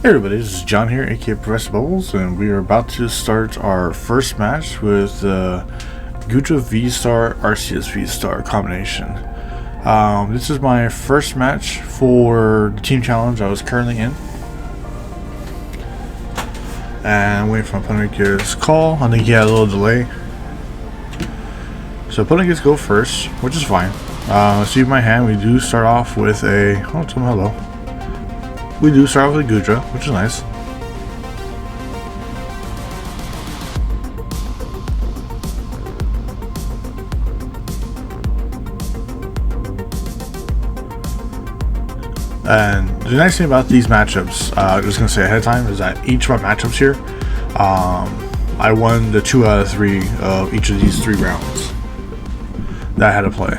Hey everybody, this is John here, aka Professor Bubbles, and we are about to start our first match with the Goodra VSTAR Arceus VSTAR combination. This is my first match for the team challenge I was currently in. And I'm waiting for my opponent to get his call. I think he had a little delay. So opponent gets to go first, which is fine. See my hand, we do start off with a... oh, tell him hello. We do start off with a Goodra, which is nice. And the nice thing about these matchups, I'm just going to say ahead of time, is that each of my matchups here, I won the 2 out of 3 of each of these 3 rounds that I had to play.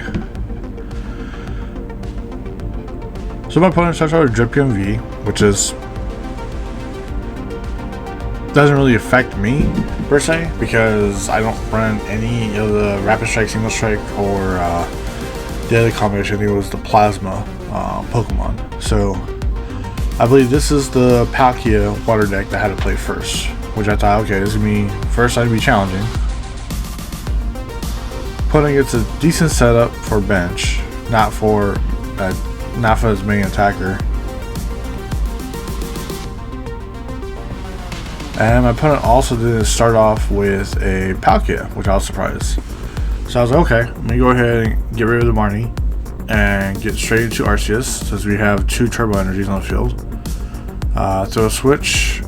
So my opponent starts out with Drip PMV, which doesn't really affect me per se, because I don't run any of the Rapid Strike, Single Strike, or the other combination. I think it was the Plasma Pokemon. So I believe this is the Palkia water deck that I had to play first, which I thought, okay, this is gonna be first. I'd be challenging. Opponent gets a decent setup for bench, not for his main attacker. And my opponent also didn't start off with a Palkia, which I was surprised. So I was like, okay, let me go ahead and get rid of the Marnie and get straight into Arceus, since we have 2 Turbo Energies on the field. Throw a switch.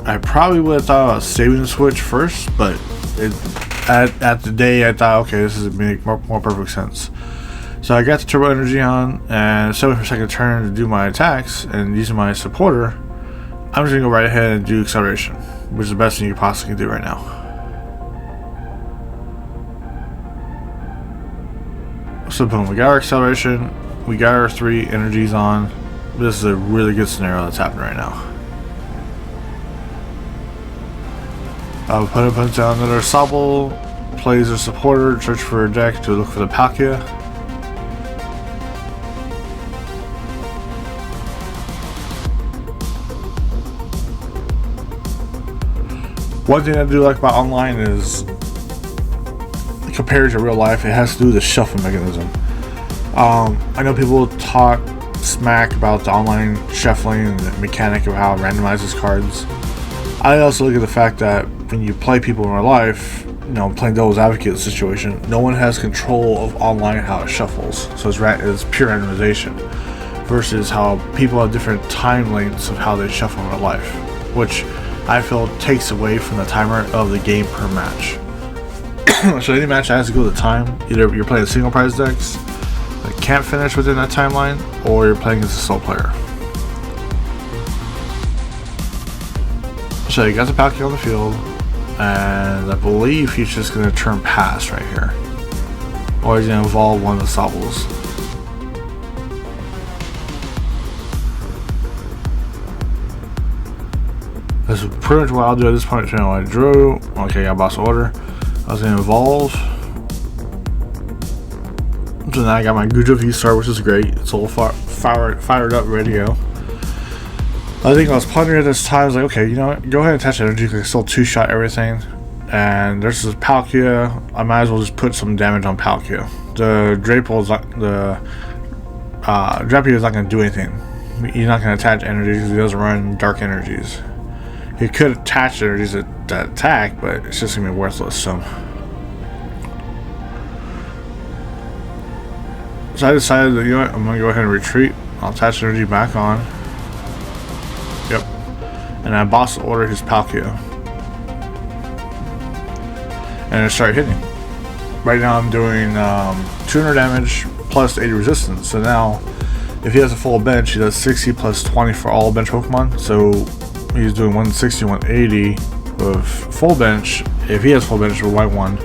I probably would have thought about saving the switch first, but at the day I thought, okay, this is make more perfect sense. So I got the Turbo Energy on, and so for a second turn to do my attacks, and using my supporter, I'm just going to go right ahead and do Acceleration, which is the best thing you possibly can do right now. So boom, we got our Acceleration, we got our 3 energies on. This is a really good scenario that's happening right now. Opponent down another Sobble, plays a supporter, search for a deck to look for the Palkia. One thing I do like about online is, compared to real life, it has to do with the shuffle mechanism. I know people talk smack about the online shuffling and the mechanic of how it randomizes cards. I also look at the fact that when you play people in real life, you know, playing devil's advocate situation, no one has control of online how it shuffles. So it's pure randomization, versus how people have different time lengths of how they shuffle in real life, which I feel takes away from the timer of the game per match. So any match has to go to the time. Either you're playing single prize decks that can't finish within that timeline, or you're playing as a solo player. So you got the Palkia on the field, and I believe he's just going to turn pass right here, or he's going to evolve one of the Sobbles. That's pretty much what I'll do at this point. You know, I drew. Okay, I boss order. I was gonna evolve. So now I got my Goodra VSTAR, which is great. It's all fired up, ready to go. I think I was pondering at this time. I was like, okay, you know what? Go ahead and attach energy, because I still 2-shot everything. And there's this Palkia. I might as well just put some damage on Palkia. The Drapier is not gonna do anything. He's not gonna attach energies because he doesn't run dark energies. He could attach energies that attack, but it's just gonna be worthless. So I decided that, you know what, I'm gonna go ahead and retreat. I'll attach energy back on. Yep. And I boss order his Palkia, and I start hitting. Right now I'm doing 200 damage plus 80 resistance. So now, if he has a full bench, he does 60 plus 20 for all bench Pokemon. So he's doing 160, 180 with full bench. If he has full bench, we'll white 1.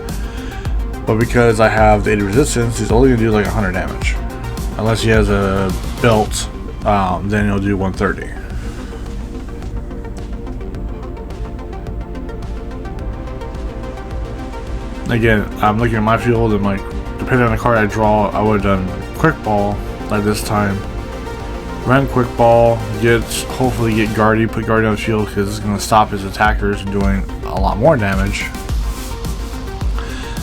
But because I have the 80 resistance, he's only going to do like 100 damage. Unless he has a belt, then he'll do 130. Again, I'm looking at my field, and like, depending on the card I draw, I would have done Quick Ball at this time. Run quick ball, hopefully get Guardy, put Guardy on the field because it's going to stop his attackers from doing a lot more damage.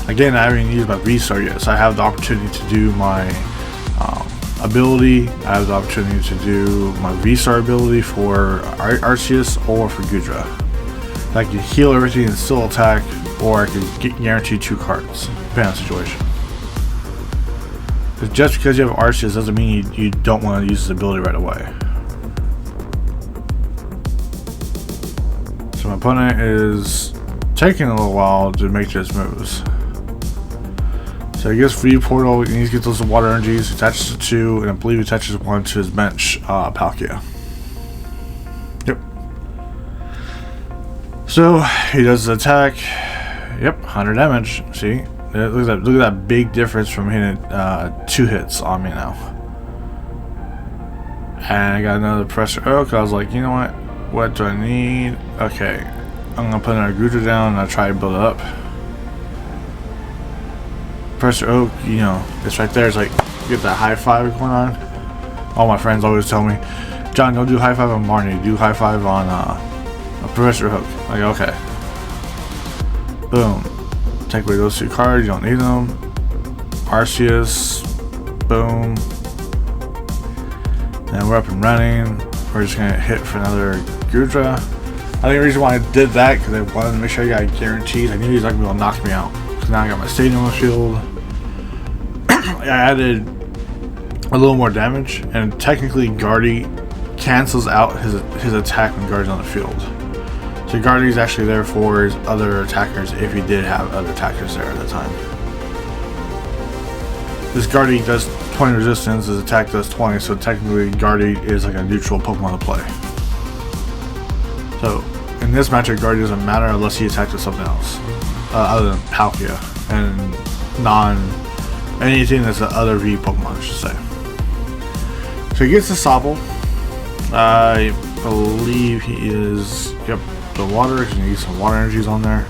Again, I haven't even used my VSTAR yet, so I have the opportunity to do my ability. I have the opportunity to do my VSTAR ability for Arceus or for Goodra. I can heal everything and still attack, or I can guarantee 2 cards, depending on the situation. Because just because you have Arceus doesn't mean you don't want to use his ability right away. So my opponent is taking a little while to make his moves. So he gets free portal, and he gets those water energies, he attaches to 2, and I believe he attaches 1 to his bench, Palkia. Yep. So he does the attack. Yep, 100 damage. See? Look at that big difference from hitting 2 hits on me now. And I got another Pressure Oak. I was like, you know what do I need? Okay, I'm gonna put another Goodra down and I'll try to build it up. Pressure Oak, you know, it's right there. It's like, get that high five going on. All my friends always tell me, John, don't do high five on Marnie, do high five on a Pressure Hook. Like, okay. Boom. Take away those 2 cards, you don't need them. Arceus. Boom. And we're up and running. We're just gonna hit for another Goodra. I think the reason why I did that because I wanted to make sure I got guaranteed. I knew he was not gonna be able to knock me out. Because now I got my stadium on the field. I added a little more damage, and technically Guardy cancels out his attack when Guardy's on the field. So Guardy is actually there for his other attackers if he did have other attackers there at the time. This Guardy does 20 resistance, his attack does 20, so technically Guardy is like a neutral Pokemon to play. So in this matchup, Guardy doesn't matter unless he attacks with something else. Other than Palkia and anything that's the other V Pokemon, I should say. So he gets the Sobble. I believe he is, yep, the water, because you need some water energies on there.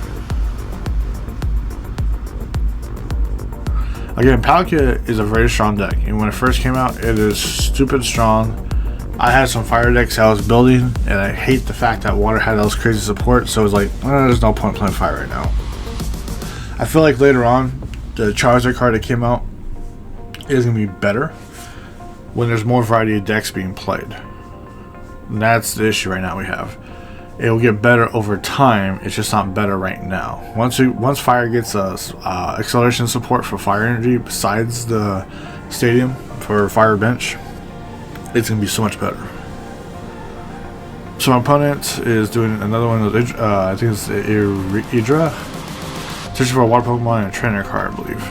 Again, Palkia is a very strong deck, and when it first came out, it is stupid strong. I had some fire decks I was building, and I hate the fact that water had all this crazy support, so it was like, there's no point playing fire right now. I feel like later on, the Charizard card that came out is going to be better when there's more variety of decks being played. And that's the issue right now we have. It will get better over time, it's just not better right now. Once fire gets acceleration support for fire energy besides the stadium for fire bench, it's going to be so much better. So my opponent is doing another one of those, I think it's the Idra. Searching for a water Pokemon and a trainer card, I believe.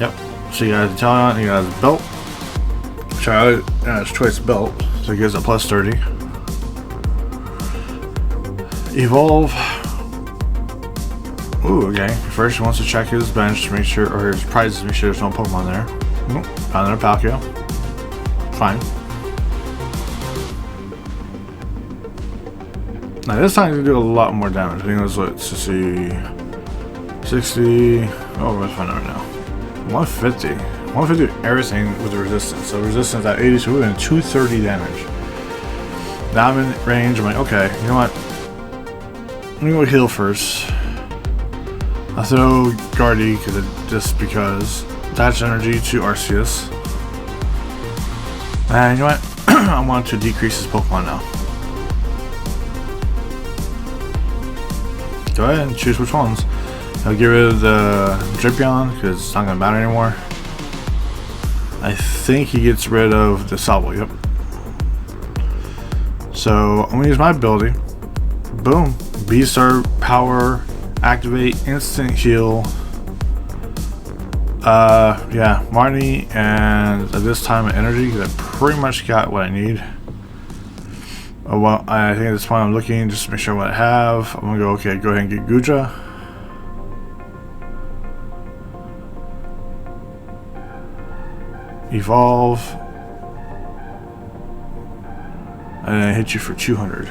Yep. So you got the Talon, you got his belt. His choice belt. So he gives a plus 30. Evolve. Ooh, okay. First he wants to check his bench to make sure, or his prizes to make sure there's no Pokemon there. Found another Palkia. Fine. Now this time he's gonna do a lot more damage. I think it was, let's see, 60. Oh, let's find out right now. 150. 150 everything with the resistance. So resistance at 80, so we're doing 230 damage. Now I'm in range. I'm like, okay, you know what? Let me go heal first. I'll throw Guardy just because. Attach energy to Arceus. And you know what? I want to decrease his Pokemon now. Go ahead and choose which ones. I'll get rid of the Dripion because it's not going to matter anymore. I think he gets rid of the Sobble, yep. So I'm going to use my ability. Boom. VSTAR power, activate, instant heal. Yeah, Marnie, and at this time energy because I pretty much got what I need. Well, I think at this point I'm looking just to make sure what I have. I'm gonna go, okay, go ahead and get Goodra. Evolve. And I hit you for 200.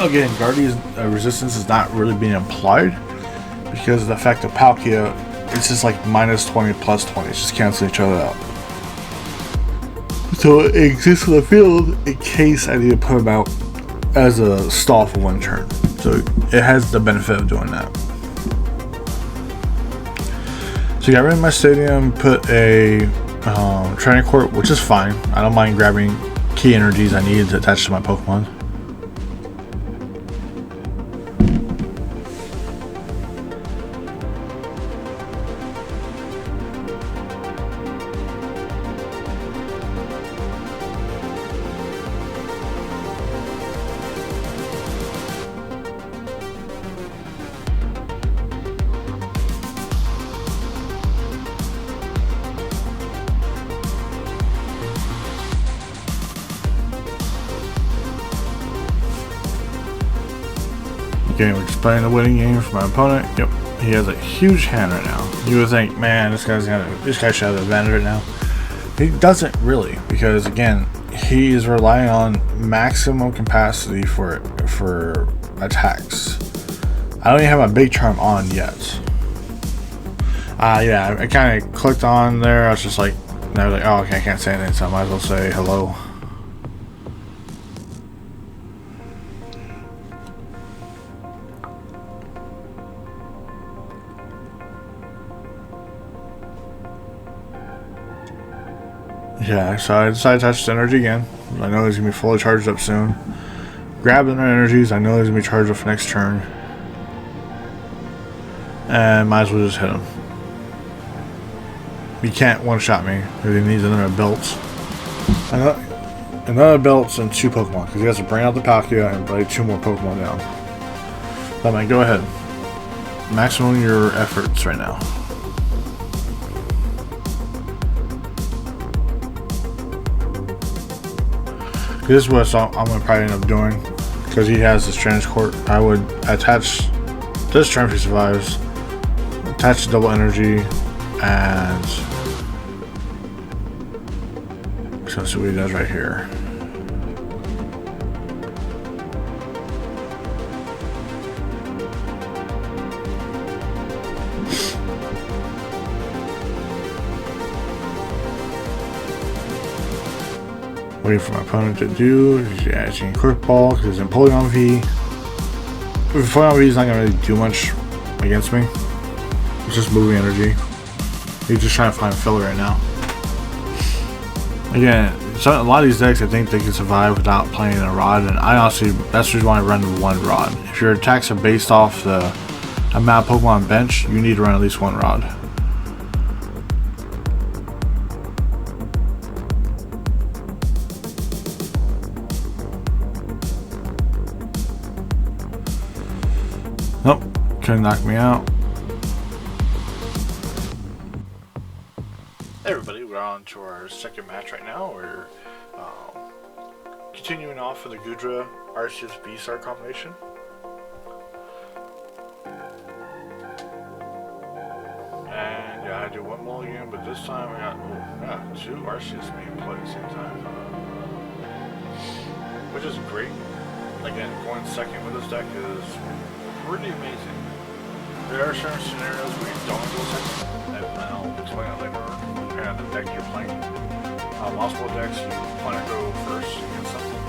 Again, Guardian's resistance is not really being applied because of the fact that Palkia, it's just like minus 20 plus 20. It's just canceling each other out. So it exists in the field in case I need to put him out as a stall for one turn. So it has the benefit of doing that. So got rid of my stadium, put a training court, which is fine. I don't mind grabbing key energies I need to attach to my Pokemon. Okay, we're just playing the winning game for my opponent. Yep, he has a huge hand right now. You would think, man, this guy should have the advantage right now. He doesn't really, because again, he is relying on maximum capacity for attacks. I don't even have my big charm on yet. Yeah, I kind of clicked on there. I was just like, and I was like, oh, okay, I can't say anything, so I might as well say hello. Yeah, so I decided to touch the energy again. I know he's going to be fully charged up soon. Grab the energies. I know he's going to be charged up for next turn. And might as well just hit him. He can't one-shot me because he needs another belt. Another belt and 2 Pokemon because he has to bring out the Palkia and play 2 more Pokemon down. But man, go ahead. Maximum your efforts right now. This is what I'm going to probably end up doing because he has this transport. I would attach this turn if he survives, attach the double energy, and so let's see what he does right here. Waiting for my opponent to do. Yeah, she can quick ball because it's in Polygon V. With Polygon V, he's not gonna really do much against me. It's just moving energy. He's just trying to find filler right now. Again, so a lot of these decks, I think they can survive without playing a rod, and I honestly, that's the reason why I run 1 rod. If your attacks are based off the amount of Pokemon bench, you need to run at least 1 rod. Nope, couldn't knock me out. Hey everybody, we're on to our second match right now. We're continuing off with the Goodra Arceus VSTAR combination. And yeah, I do 1 mulligan, but this time I got 2 Arceus being played at the same time. Which is great. Again, going second with this deck is pretty amazing. There are certain scenarios where you don't go second, and I'll explain that later depending on the deck you're playing. Multiple decks, you want to go first against something.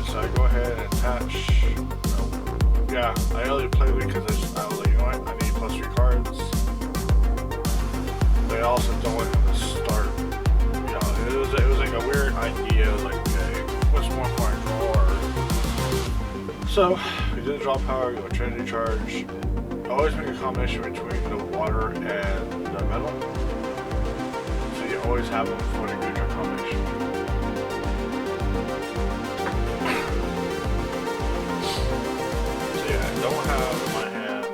So I go ahead and attach. Yeah, I only played it because I was like, you know what, I need +3 cards. But I also don't want him to start. You know, it was like a weird idea. It was like, okay, what's more important, draw or? So we did draw power, go Trinity Charge. I always make a combination between the water and the metal. So you always have them for the Goodra combination. So yeah, I don't have in my hand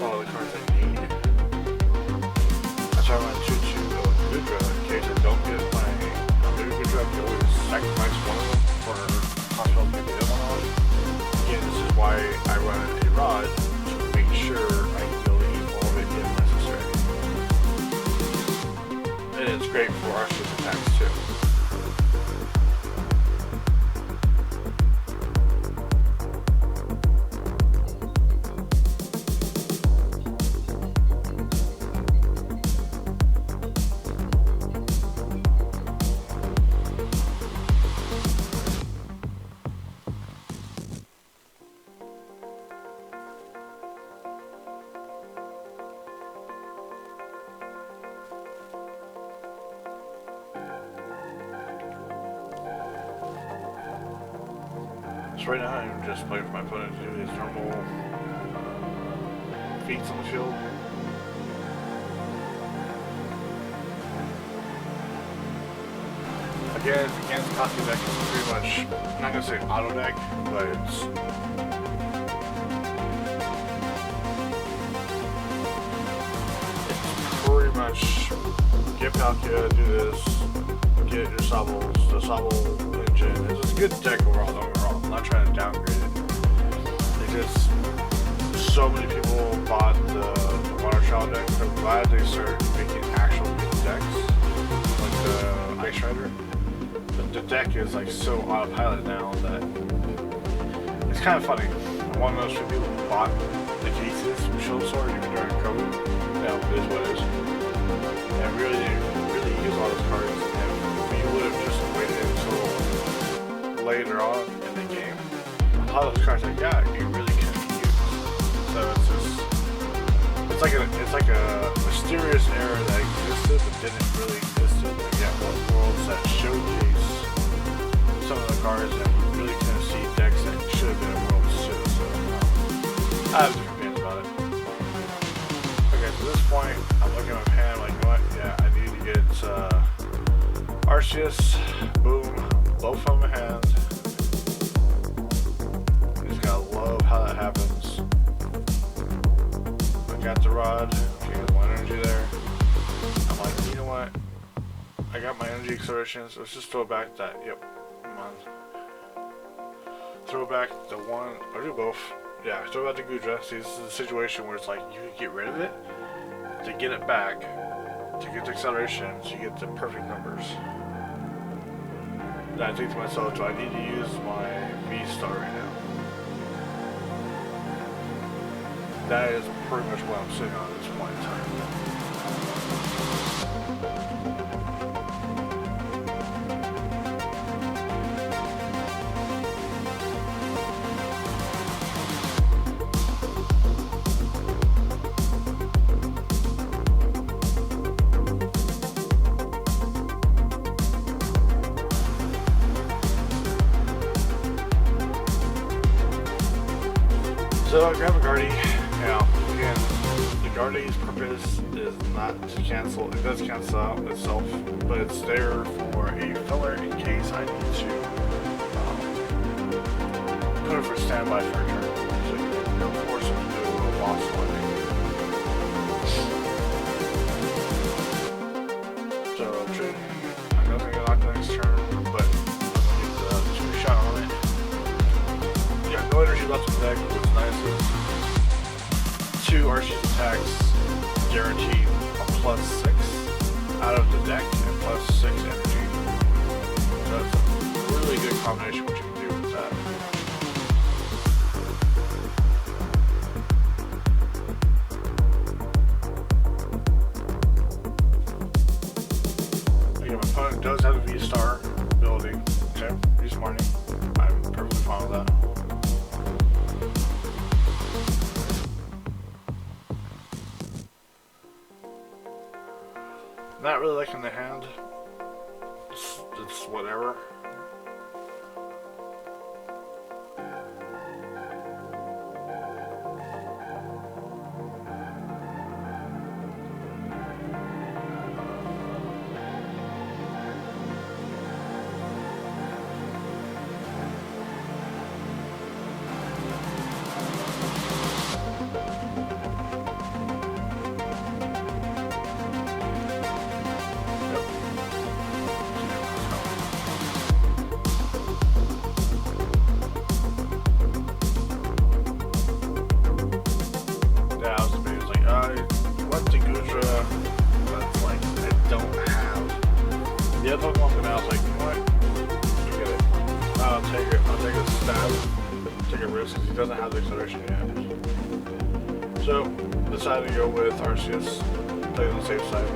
all the cards I need. That's why I went 2-2 of Goodra in case I don't get my Goodra. I can always sacrifice one of them for possible maybe the one on. Again, this is why I run a rod. Sure, I can build it all of it if necessary. And it's great for Arceus attacks too. So right now I'm just waiting for my opponent to do his normal feats on the field. Again, against Kaku deck is pretty much, I'm not gonna say auto deck, but it's pretty much get Palkia, do this, get your Sobbles, the Sobble engine. It's a good deck overall, don't get me wrong. I'm not trying to downgrade it. It's just so many people bought the Water Child deck. I'm glad they started making actual good decks, like the Ice Rider. But the deck is like so autopilot now that it's kind of funny. One of those few people who bought the cases from Shield Sword even during COVID. Yeah, it is what it is. And really use all those cards. And if you would have just waited until later on in the game, a lot of those cards I got, you really couldn't use. So it's just, it's like a mysterious error that existed but didn't really exist. You got one worlds that showcase some of the cards and we really couldn't see decks that should have been in worlds too. So I have different opinions about it. Okay, so at this point, I'm looking at my hand like, you know what? Yeah, I need to get Arceus, boom, both of them in hand. You just gotta love how that happens. I got the rod, okay, there's one energy there. I'm like, you know what? I got my energy acceleration, so let's just throw back that, yep, come on. Throw back the one, or do both. Yeah, throw back the Goodra. See, this is a situation where it's like, you can get rid of it to get it back, to get the acceleration, so you get the perfect numbers. Then I think to myself, do I need to use my VSTAR right now? That is pretty much what I'm sitting on at this point in time. So I grab a Guardy. Now, again, the Guardy's purpose is not to cancel. It does cancel out itself, but it's there for a filler in case I need to put it for standby for a turn. So you can force him to do a little boss fighting. So I'm trading. I'm not going to lock the next turn, but I'm going to get 2 shot on it. Yeah, no energy left in the deck. What's nice is 2 Arceus attacks guaranteed a +6 out of the deck and +6 energy. So that's a really good combination what you can do with that. Again, my opponent does have a VSTAR ability. Okay, he's Marnie. I'm perfectly fine with that. Not really liking the hand. It's whatever. The other one, I was like, you know what? Forget it. I'll take a stab, take a risk, because he doesn't have the acceleration yet. So, decided to go with Arceus, play on the safe side.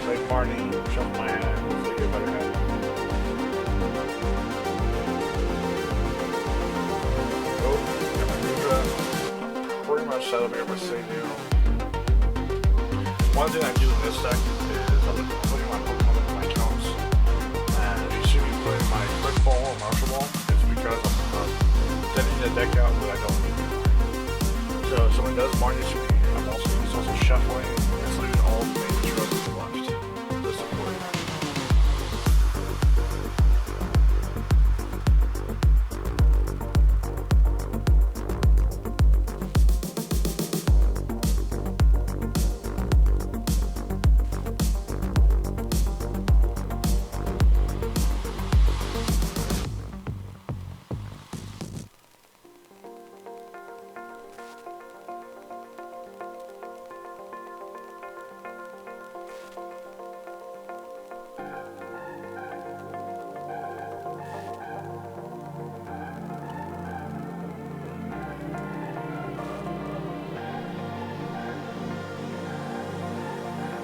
Play Marnie, shuffle my hand, hopefully get a better hand. Oh, got my Goodra. Pretty much set up here by Seinu. One thing I do in this deck is I'm putting my Pokemon in my counts. And if you see me playing my Quick Ball or Marshall Ball, it's because I'm sending the deck out, but I don't need it. So if someone does Marnie to me, I'm also shuffling and leaving all the main trophies left to support.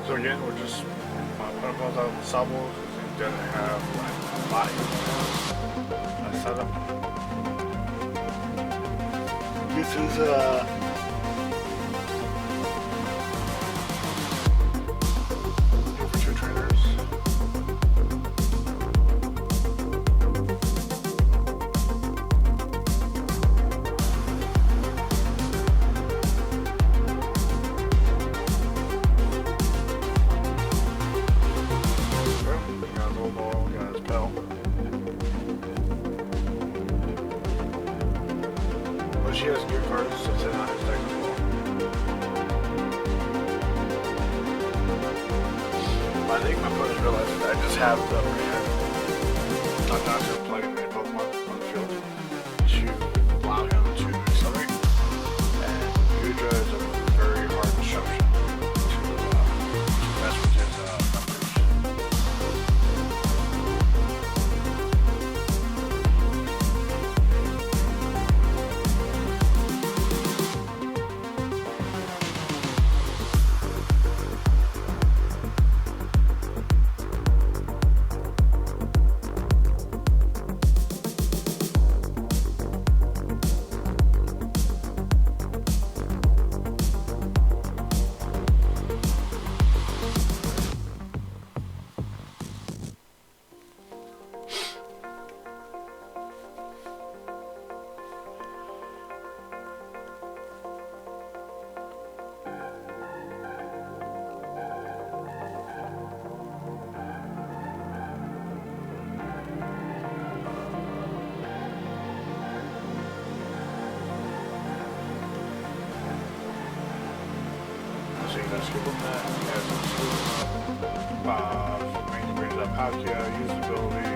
So again, we're just putting both out of the Sabo because he doesn't have like a lot of setup. This is for 2 trainers. She has good cards to sit on his deck as well. I think my opponents realized that I just have the upper hand. I'm not going to plug in any Pokemon on the field to allow him to accelerate. And Goodra is a very hard disruption to mess with his numbers. So you guys skip on that. You guys can skip mainly brings up Palkia, usability.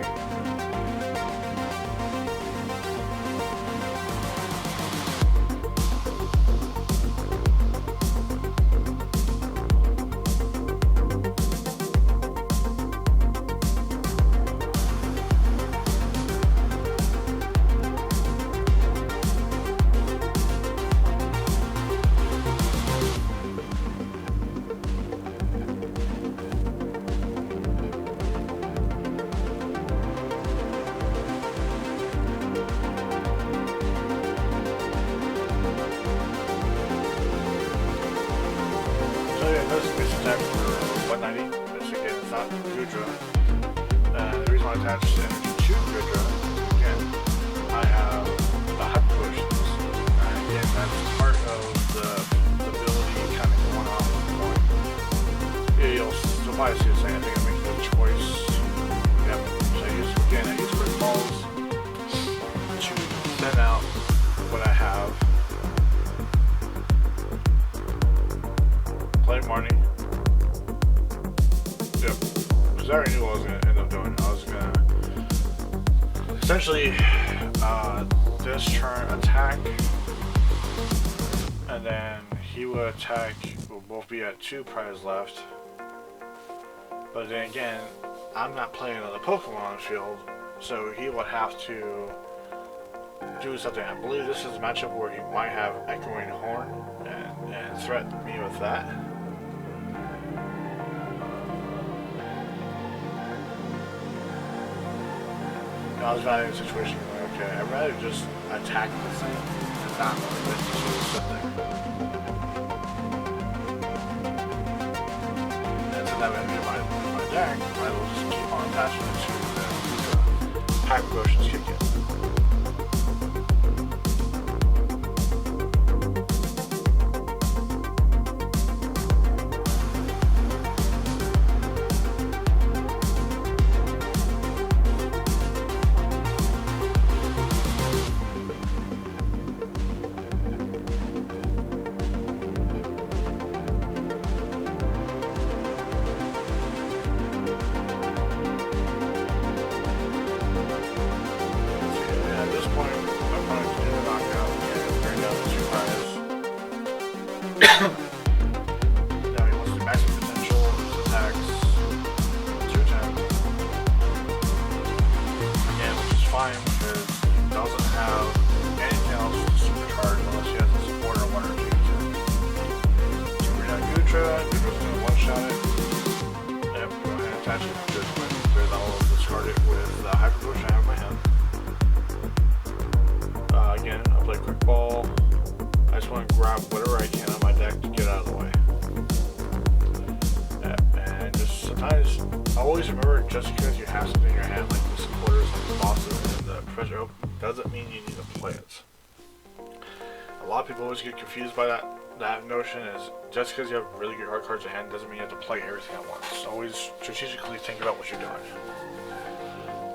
Attack for 190, which again is not Goodra. The reason why I attached energy to Goodra, again, I have the hyper potions. Again, that's part of the ability kind of going on with the point. You'll probably see the same thing. I make the choice. Yep. So I use quick balls to send out what I have. Play Marnie. Yep, because I already knew what I was going to end up doing. I was going to essentially this turn attack, and then he would attack. We'll both be at 2 prizes left. But then again, I'm not playing another Pokemon on the field, so he would have to do something. I believe this is a matchup where he might have Echoing Horn and threaten me with that. I was evaluating the situation like, okay, I'd rather just attack this thing and not let it just sit there. And so that way my deck, I will just keep on attaching it to the Hyper Potions kick in. Goodra. Goodra's going to one-shot it. Yep, go ahead and attach it to this one. Then I'll discard it with the Hyper Push I have in my hand. Again, I'll play Quick Ball. I just want to grab whatever I can on my deck to get out of the way. And just sometimes, always remember, just because you have something in your hand, like the supporters, like the bosses, and the Professor Oak, doesn't mean you need to play it. A lot of people always get confused by that notion is just because you have really good hard cards in hand doesn't mean you have to play everything at once. Always strategically think about what you're doing.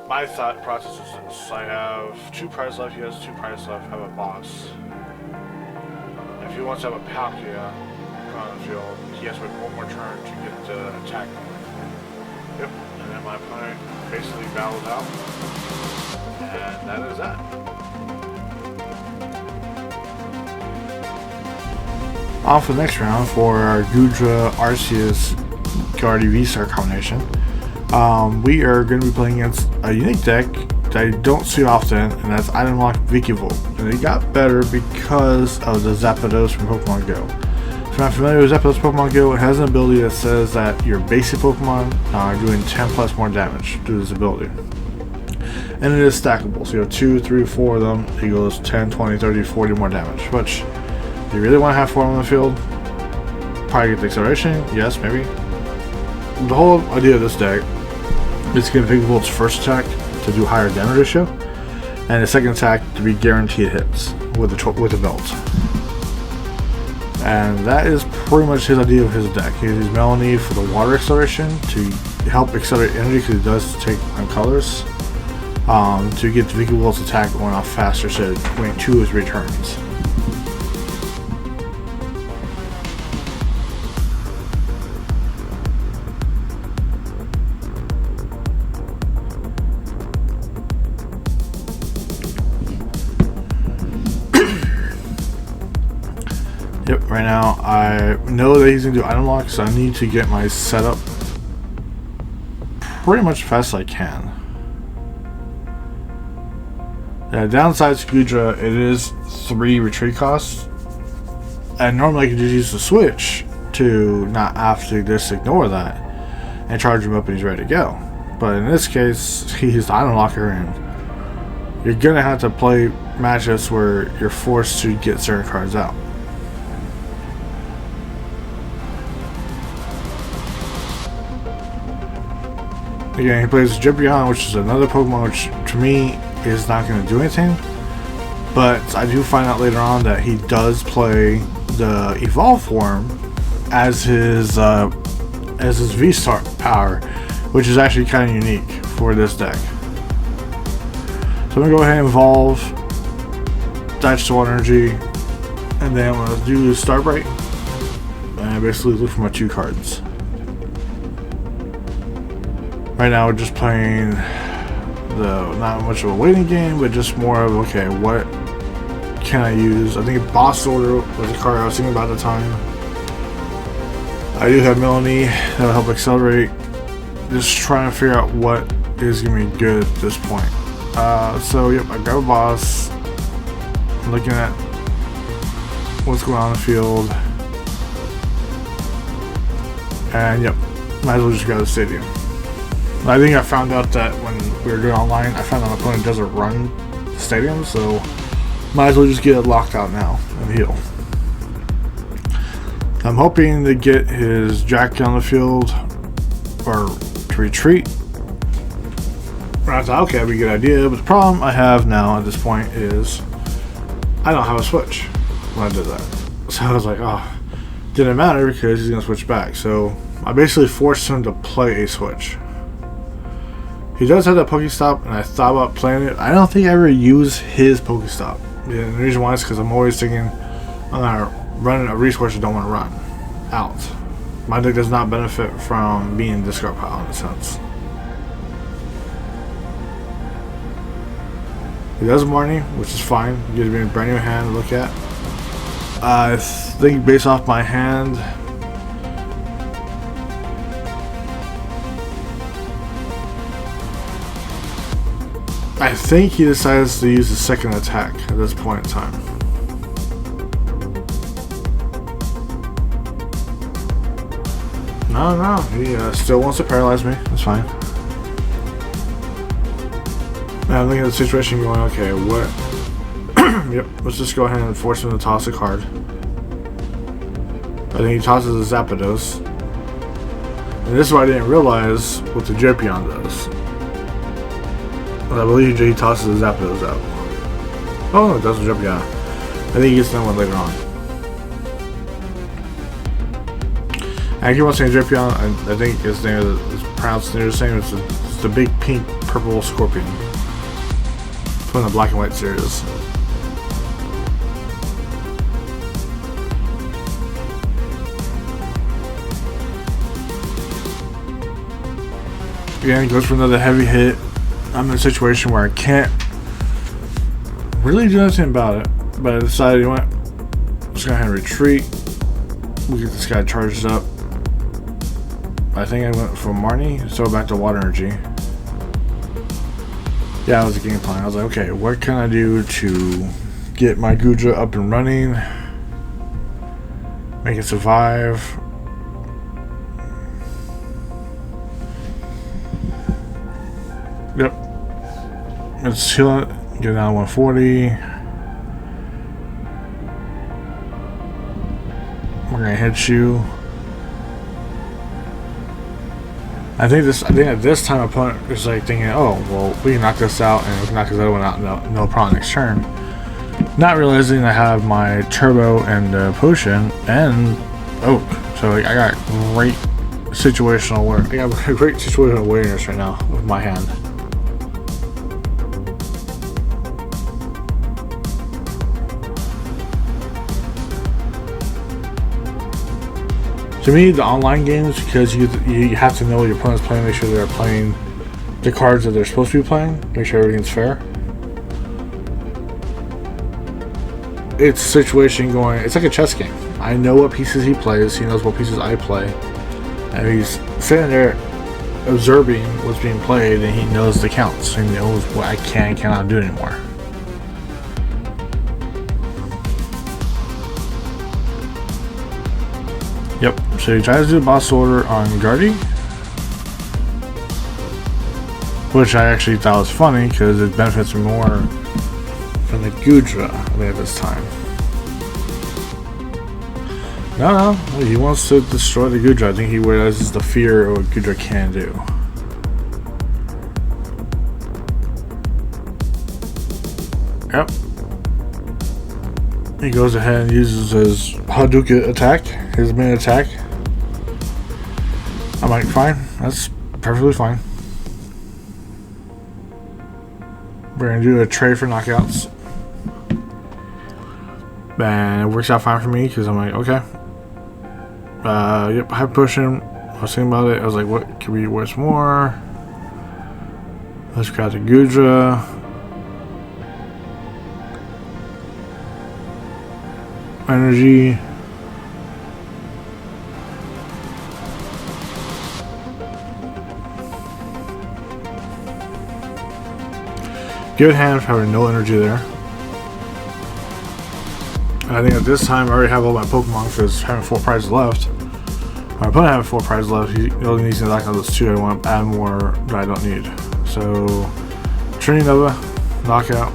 My thought process is this. I have 2 prizes left, he has 2 prizes left, I have a boss. If he wants to have a Palkia on the field, he has to wait 1 more turn to get the attack going. Yep, and then my opponent basically battles out. And that is that. On for the next round for our Goodra Arceus Goodra VSTAR combination. We are going to be playing against a unique deck that I don't see often, and that's Item Lock Vikavolt. And it got better because of the Zapdos from Pokemon Go. If you're not familiar with Zapdos Pokemon Go, it has an ability that says that your basic Pokemon are doing 10 plus more damage due to this ability. And it is stackable, so you have 2, 3, 4 of them, it goes 10, 20, 30, 40 more damage, which if you really want to have 4 on the field, probably get the acceleration, yes, maybe. The whole idea of this deck is to give Vikavolt's first attack to do higher damage ratio, and the second attack to be guaranteed hits with the belt. And that is pretty much his idea of his deck. He uses Melanie for the water acceleration to help accelerate energy because he does take on colors. To get the Vikavolt's attack going off faster, so waiting 2 of his returns. Yep, right now I know that he's going to do item lock, so I need to get my setup pretty much as fast as I can. Downside to Goodra, it is 3 retreat costs, and normally I could just use the switch to not have to just ignore that and charge him up and he's ready to go. But in this case, he's the item locker, and you're going to have to play matchups where you're forced to get certain cards out. Again, he plays Jibbrion, which is another Pokemon which, to me, is not going to do anything. But I do find out later on that he does play the Evolve form as his V-Star power, which is actually kind of unique for this deck. So I'm going to go ahead and Evolve, Dash to Energy, and then I'm going to do Star Bright, and basically look for my 2 cards. Right now we're just playing not much of a waiting game, but just more of, okay, what can I use? I think Boss Order was a card I was thinking about at the time. I do have Melanie that'll help accelerate. Just trying to figure out what is going to be good at this point. So yep, I grab a boss. I'm looking at what's going on in the field. And yep, might as well just grab the stadium. I think I found out that when we were doing online, I found out my opponent doesn't run the stadium, so might as well just get it locked out now and heal. I'm hoping to get his Jack on the field or to retreat. I thought, okay, that'd be a good idea, but the problem I have now at this point is I don't have a switch when I did that. So I was like, oh, didn't matter because he's going to switch back. So I basically forced him to play a switch. He does have that Pokestop, and I thought about playing it. I don't think I ever use his Pokestop. Yeah, and the reason why is because I'm always thinking I'm going to run a resource I don't want to run out. My deck does not benefit from being a discard pile in a sense. He does Marnie, which is fine. He gives me a brand new hand to look at. I think based off my hand, I think he decides to use the second attack at this point in time. No. He still wants to paralyze me. That's fine. Now I'm looking at the situation going, okay, what? Yep, let's just go ahead and force him to toss a card. I think he tosses a Zapdos. And this is what I didn't realize what the Drapion does. I believe he tosses the Zapdos out. Oh no, it doesn't Drapion. I think he gets that one later on. I keep on saying Drapion, I think his name is pronounced near the same. It's the big pink purple scorpion from the Black and White series. Again, it goes for another heavy hit. I'm in a situation where I can't really do anything about it, but I decided, you know what, I'm just gonna retreat. We'll get this guy charged up. I think I went for Marnie, so back to Water Energy. Yeah, that was the game plan. I was like, okay, what can I do to get my Goodra up and running? Make it survive. Yep. Let's heal it. Get down to 140. We're gonna hit you. I think at this time, opponent is like thinking, oh, well, we can knock this out and we can knock this other one out. No problem next turn. Not realizing I have my turbo and potion and oak. So like, I got great situational awareness right now with my hand. To me, the online games, because you have to know what your opponent's playing, make sure they're playing the cards that they're supposed to be playing, make sure everything's fair. It's situation going, it's like a chess game. I know what pieces he plays, he knows what pieces I play, and he's sitting there observing what's being played, and he knows the counts, he knows what I can and cannot do anymore. Yep, so he tries to do a boss order on Guardy, which I actually thought was funny because it benefits me more from the Goodra at this time. No, he wants to destroy the Goodra. I think he realizes the fear of what Goodra can do. Yep. He goes ahead and uses his Hadouken attack, his main attack. I'm like, fine, that's perfectly fine. We're gonna do a trade for knockouts. And it works out fine for me because I'm like, okay. Yep, high pushing. I was thinking about it. I was like, what can we worth more? Let's grab the Goodra. Energy. Good hand for having no energy there. I think at this time I already have all my Pokemon because having 4 prizes left. My opponent having 4 prizes left, he only needs to knock out those 2. I want to add more that I don't need. So, Trini Nova, knockout.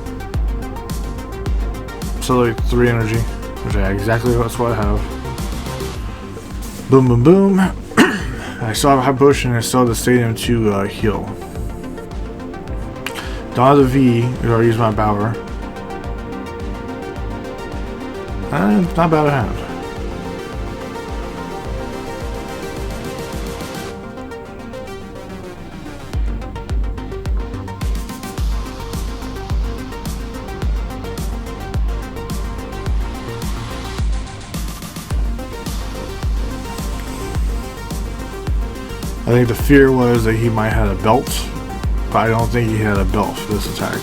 So like 3 energy, which exactly that's what I have. Boom, boom, boom. I still have a high potion and I still have the stadium to heal. Don't have the V, I already used my Bower. And not bad at hand. I think the fear was that he might have a belt, but I don't think he had a belt for this attack.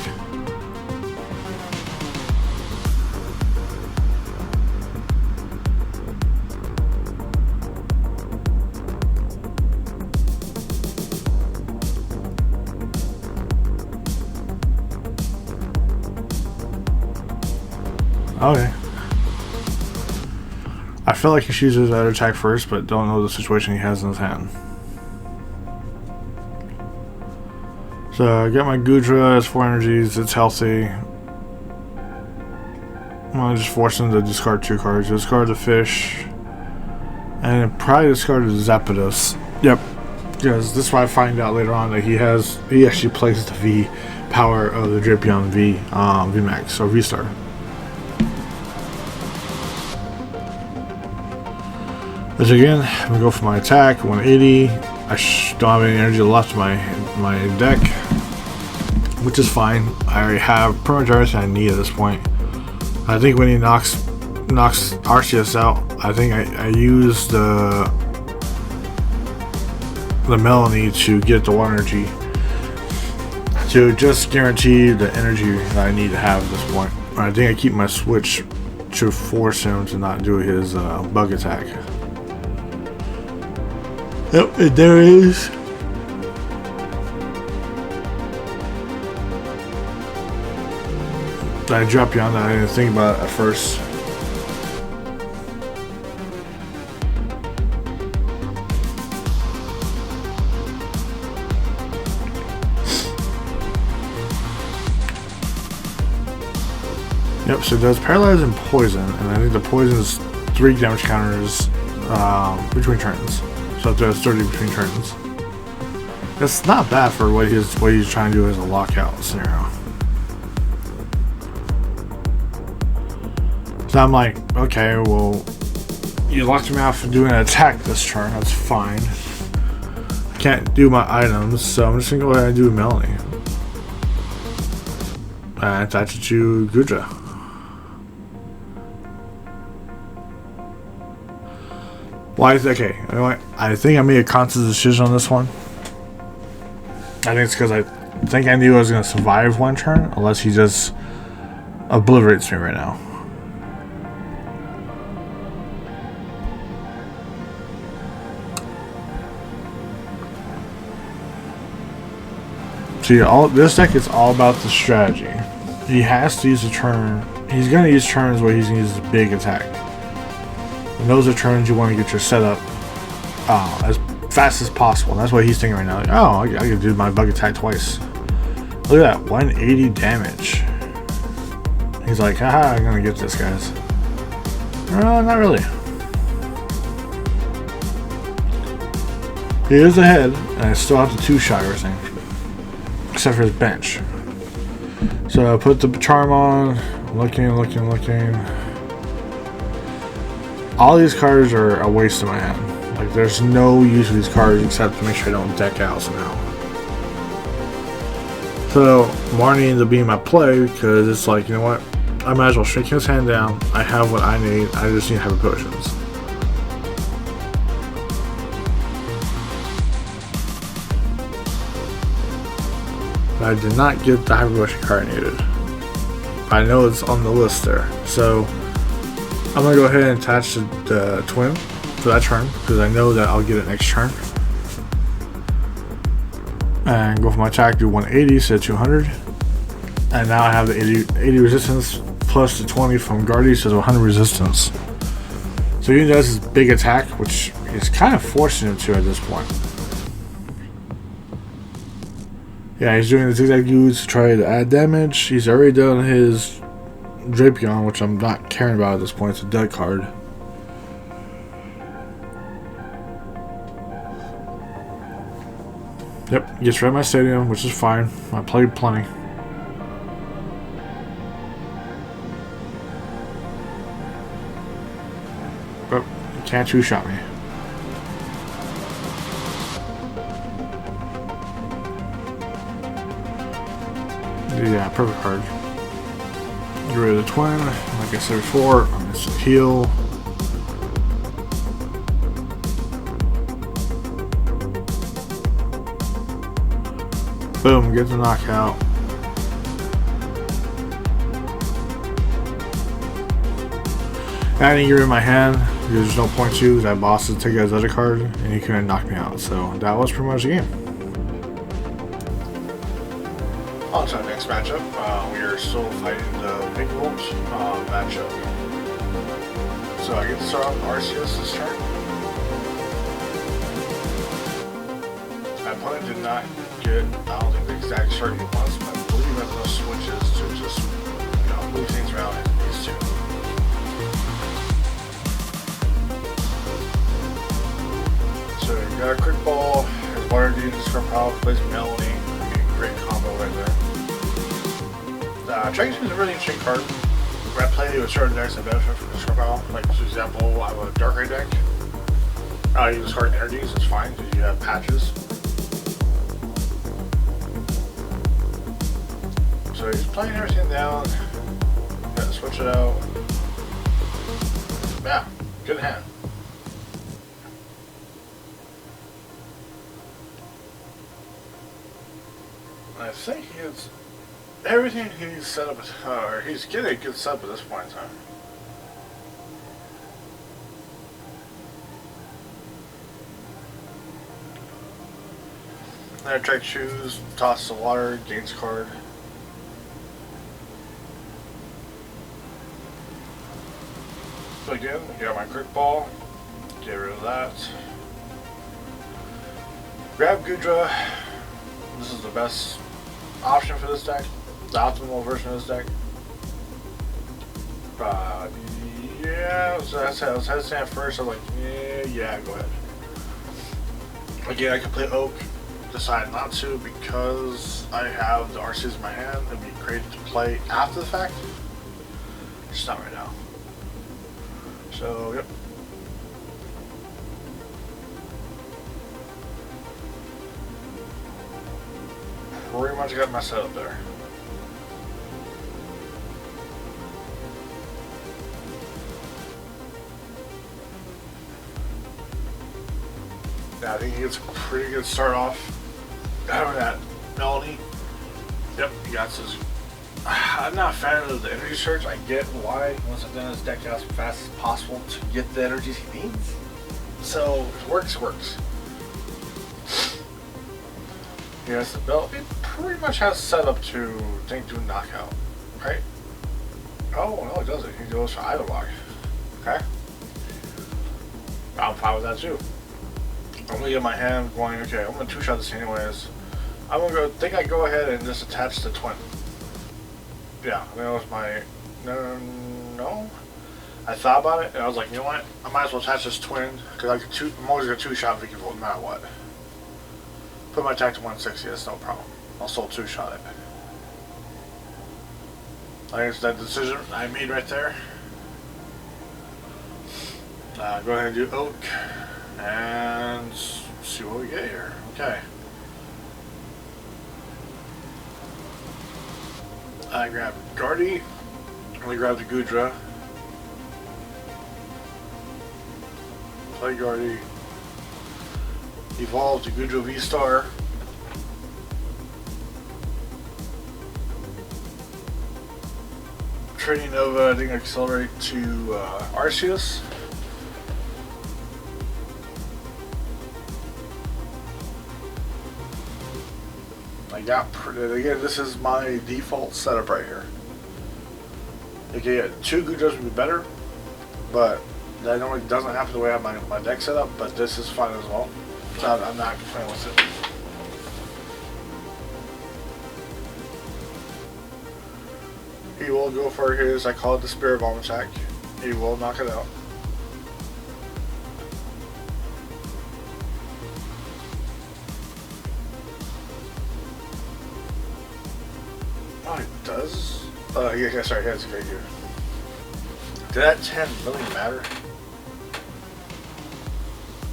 Okay. I feel like he should use his other attack first, but don't know the situation he has in his hand. So I got my Goodra, it's 4 energies, it's healthy. I'm gonna just force him to discard 2 cards. Discard the fish. And probably discard the Zapdos. Yep. Because this is why I find out later on that he actually plays the V power of the Drapion VMAX or VSTAR. As again, I'm gonna go for my attack, 180. I don't have any energy left in my deck, which is fine. I already have pretty much everything I need at this point. I think when he knocks Arceus out, I think I use the Melanie to get the 1 energy to just guarantee the energy that I need to have at this point. I think I keep my switch to force him to not do his bug attack. Yep, and there is. I dropped you on that. I didn't think about it at first. Yep, so it does paralyze and poison, and I think the poison is 3 damage counters between turns. So it does 30 between turns. That's not bad for what he's trying to do as a lockout scenario. So I'm like, okay, well, you locked me out for doing an attack this turn. That's fine. I can't do my items, so I'm just gonna go ahead and do Melanie. And attach it to Goodra. Why is okay? You know what? I think I made a conscious decision on this one. I think it's because I think I knew I was gonna survive 1 turn, unless he just obliterates me right now. See, this deck is all about the strategy. He has to use a turn. He's going to use turns where he's going to use his big attack. And those are turns you want to get your setup as fast as possible. And that's what he's thinking right now. Like, oh, I can do my bug attack twice. Look at that, 180 damage. He's like, haha, I'm going to get this, guys. No, not really. He is ahead, and I still have the 2-shot everything. Except for his bench. So I put the charm on, looking. All these cards are a waste in my hand. Like, there's no use of these cards except to make sure I don't deck out somehow. So Marnie ended up being my play because it's like, you know what? I might as well shrink his hand down. I have what I need. I just need to have potions. I did not get the Hyper Potion card I needed. I know it's on the list there. So I'm going to go ahead and attach the twin for that turn because I know that I'll get it next turn. And go for my attack, do 180 instead of 200. And now I have the 80 resistance plus the 20 from Guardy, so 100 resistance. So he does his big attack, which is kind of forcing him to at this point. Yeah, he's doing the zigzag goods to try to add damage. He's already done his Drapion, which I'm not caring about at this point. It's a dead card. Yep, gets rid of my stadium, which is fine. I played plenty. But you can't 2-shot me. Yeah, perfect card. Get rid of the twin. Like I said before, I'm going to heal. Boom, get the knockout. I didn't get rid of my hand because there's no point to because I bossed to take his other card and he couldn't knock me out. So that was pretty much the game. On to the next matchup. We are still fighting the Big Volt matchup. So I get to start off Arceus this turn. My opponent did not get, I don't think, the exact start he wants, but I believe he has enough switches to just, you know, move things around if he needs to. So you got a quick ball, his water dude, his scrub power, plays Melody. I mean, great combo right there. Dragon's is a really interesting card. I play with certain decks that benefit from the scrub power. Like, for example, I have a Dark Ray deck. You discard energies, it's fine because you have patches. So he's playing everything down. Gotta switch it out. Yeah, good hand. I think he's everything he's set up, or he's getting a good setup at this point in time. Then I try to choose, toss the water, gains card. So again, I got my quick ball, get rid of that. Grab Goodra. This is the best option for this deck, the optimal version of this deck. Yeah, so I was hesitant at first. I was like, yeah, go ahead. Again, I can play Oak, decide not to because I have the Arceus in my hand. It'd be great to play after the fact, just not right now. So, yep. Pretty much got my setup there. Now I think he gets a pretty good start off out of that Melody. Yep, he got his. I'm not a fan of the energy surge. I get why. Once I've done his deck out as fast as possible to get the energies he needs. So, if it works, it works. He has the belt. It pretty much has set up to think do knockout, right? Oh no, it doesn't. He goes for idle lock. Okay, I'm fine with that too. I'm gonna get my hand going. Okay, I'm gonna two-shot this anyways. I'm gonna go. Think I go ahead and just attach the twin. Yeah, that was my no. I thought about it and I was like, you know what? I might as well attach this twin because I'm always gonna two-shot Vicky Volt no matter what. Put my attack to 160, that's no problem. I'll still two-shot it. I guess that decision I made right there. Go ahead and do Oak and see what we get here. Okay. I grab Guardy. I'm gonna grab the Goodra. Play Guardy. Evolve to Goodra VSTAR. Trading Nova, I think accelerate to Arceus. I got again. This is my default setup right here. Okay, yeah, 2 Goodras would be better, but that normally doesn't happen the way I have my deck set up. But this is fine as well. So I'm not complaining with it. He will go for his, I call it the Spirit Bomb attack. He will knock it out. Oh, he does? Yeah, sorry, he has a great gear. Did that 10 really matter?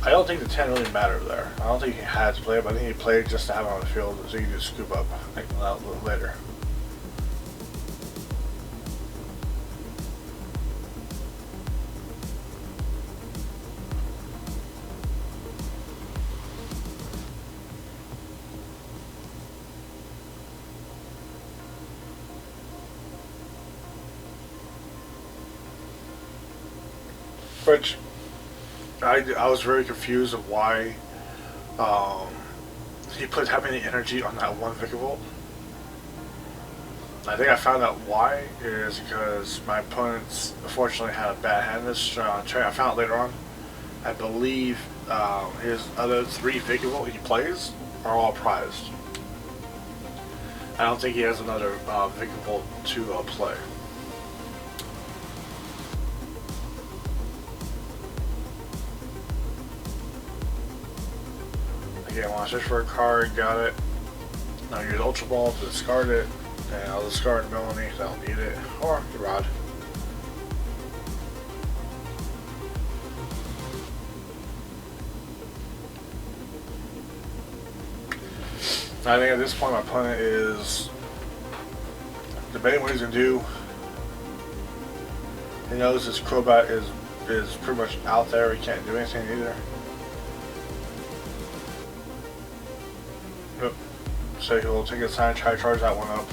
I don't think the 10 really mattered there. I don't think he had to play it, but I think he played just to have it on the field so he could just scoop up like, a little later. Which I was very confused of why he put that many energy on that one Vicky Volt. I think I found out why is because my opponents unfortunately had a bad hand this train. I found out later on. I believe his other 3 vehicle he plays are all prized. I don't think he has another vehicle to play. Again, when I search for a card, got it. Now use Ultra Ball to discard it, and I'll discard Melanie because I don't need it, or the Rod. I think at this point my opponent is debating what he's going to do. He knows his Crobat is pretty much out there, he can't do anything either. Yep. So he'll take his time and try to charge that one up.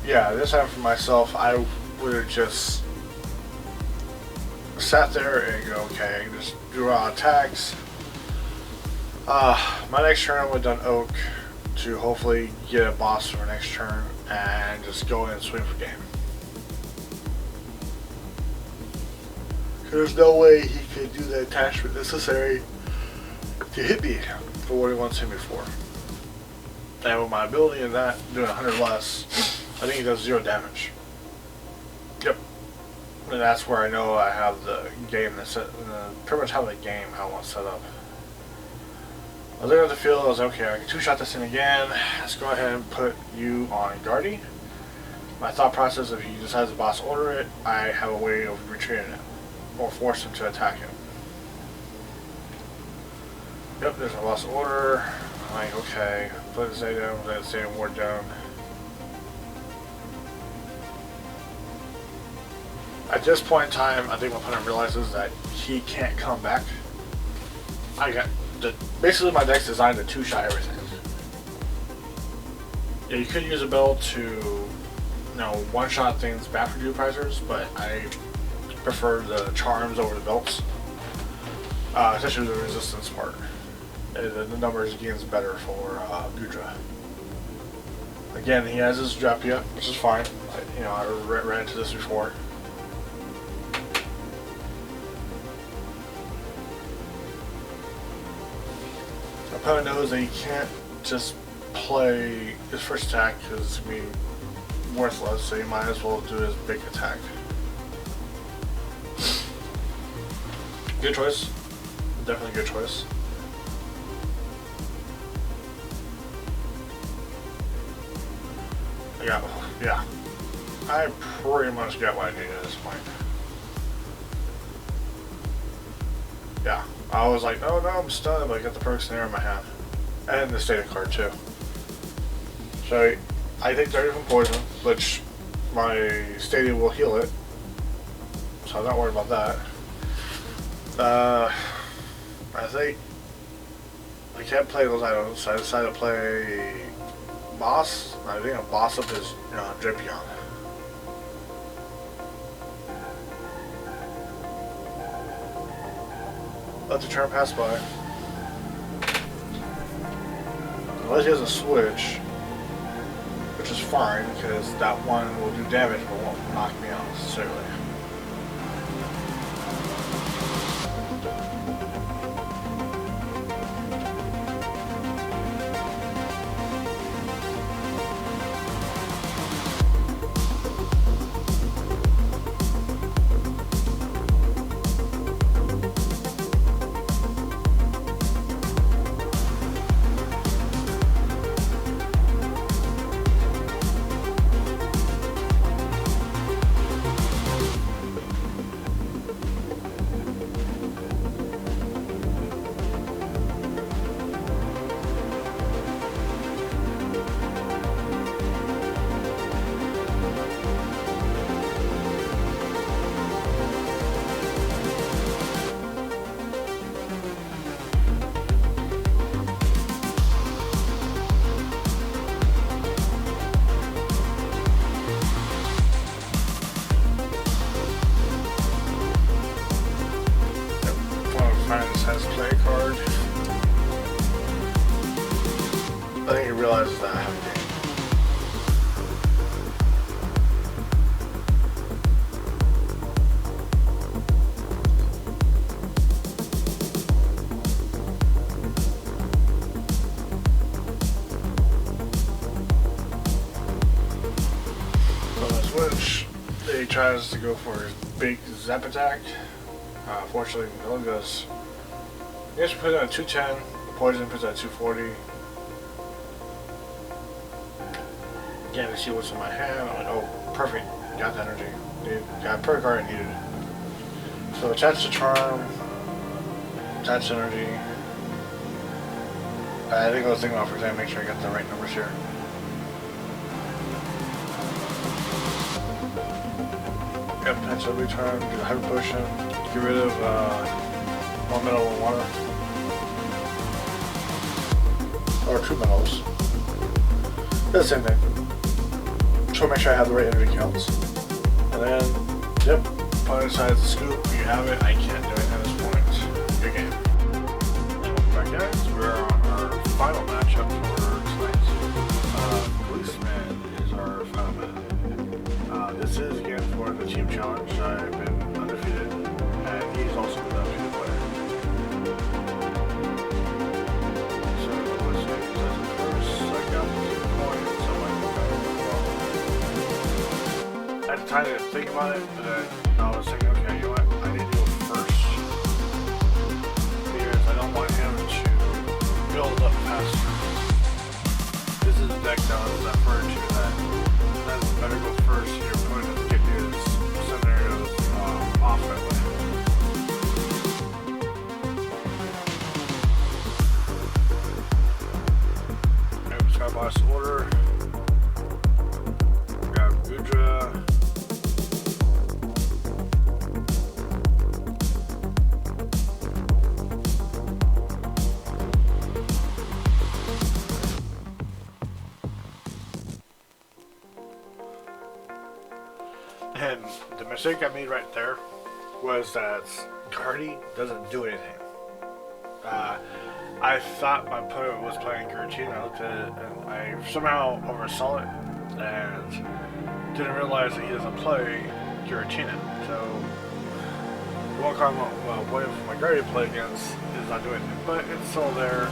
Yeah, this time for myself, I would have just sat there and go, okay, just do attacks. My next turn I would have done Oak to hopefully get a boss for next turn and just go in and swing for game. There's no way he could do the attachment necessary to hit me for what he wants to hit me for. And with my ability in that, doing 100 less, I think he does 0 damage. Yep. And that's where I know I have the game that's pretty much have the game how I want set up. I was looking at the field, I was like, okay, I can 2-shot this in again. Let's go ahead and put you on Guardy. My thought process, if he decides the boss order it, I have a way of retreating it. Or force him to attack him. Yep, there's a boss order. I'm like, okay, put the Zeta, let the Zeta ward down. At this point in time, I think my opponent realizes that he can't come back. Basically my deck's designed to 2-shot everything. Yeah, you could use a bell to, you know, 1-shot things back for Duprisers, but I prefer the charms over the belts, especially the resistance part. The numbers gains better for Goodra. Again, he has his Drapia, which is fine. I ran into this before. My opponent knows that he can't just play his first attack because it's going to be worthless, so he might as well do his big attack. Good choice. Definitely good choice. Yeah. I pretty much got what I needed at this point. Yeah. I was like, oh no, I'm stunned, but I got the perfect scenario in my hand. And the stated card too. So I take 30 from poison, which my Stadia will heal it. So I'm not worried about that. I think I can't play those items, so I decided to play boss. I think a boss up is Drapion. Let the turn pass by. Unless he has a switch, which is fine because that one will do damage but won't knock me out necessarily. he tries to go for his big zap attack. Fortunately, no one goes. He has to put it on 210. The poison puts it at 240. Again, to see what's in my hand. I'm like, oh, perfect. Got the energy. Got a perfect card I needed. So attach the charm. Attach energy. I think I was thinking about for example, make sure I got the right numbers here. Got potential return, get a hyper potion, get rid of 1 metal and water. Or 2 metals. They're the same thing. Just want to make sure I have the right energy counts. And then, yep, opponent decides to scoop, you have it, I can't do it at this point. Good game. Welcome back guys, we're on our final matchup for tonight. Policeman is our final match. This is again for the team challenge. I've been undefeated, and he's also an undefeated player. So let's see, that's the first. I got the points, so I can go. I had time to think about it, but then I was thinking, okay, you know what? I need to go first because I don't want him to build up faster. This is a deck that I was referring to that better go first. Your opponent doesn't get his scenarios off that way. Yep, Sky Boss order. Grab Goodra. And the mistake I made right there was that Guardy doesn't do anything. I thought my opponent was playing Giratina. I looked at it and I somehow oversaw it and didn't realize that he doesn't play Giratina. So the one card what if my Guardy play against is not doing it. But it's still there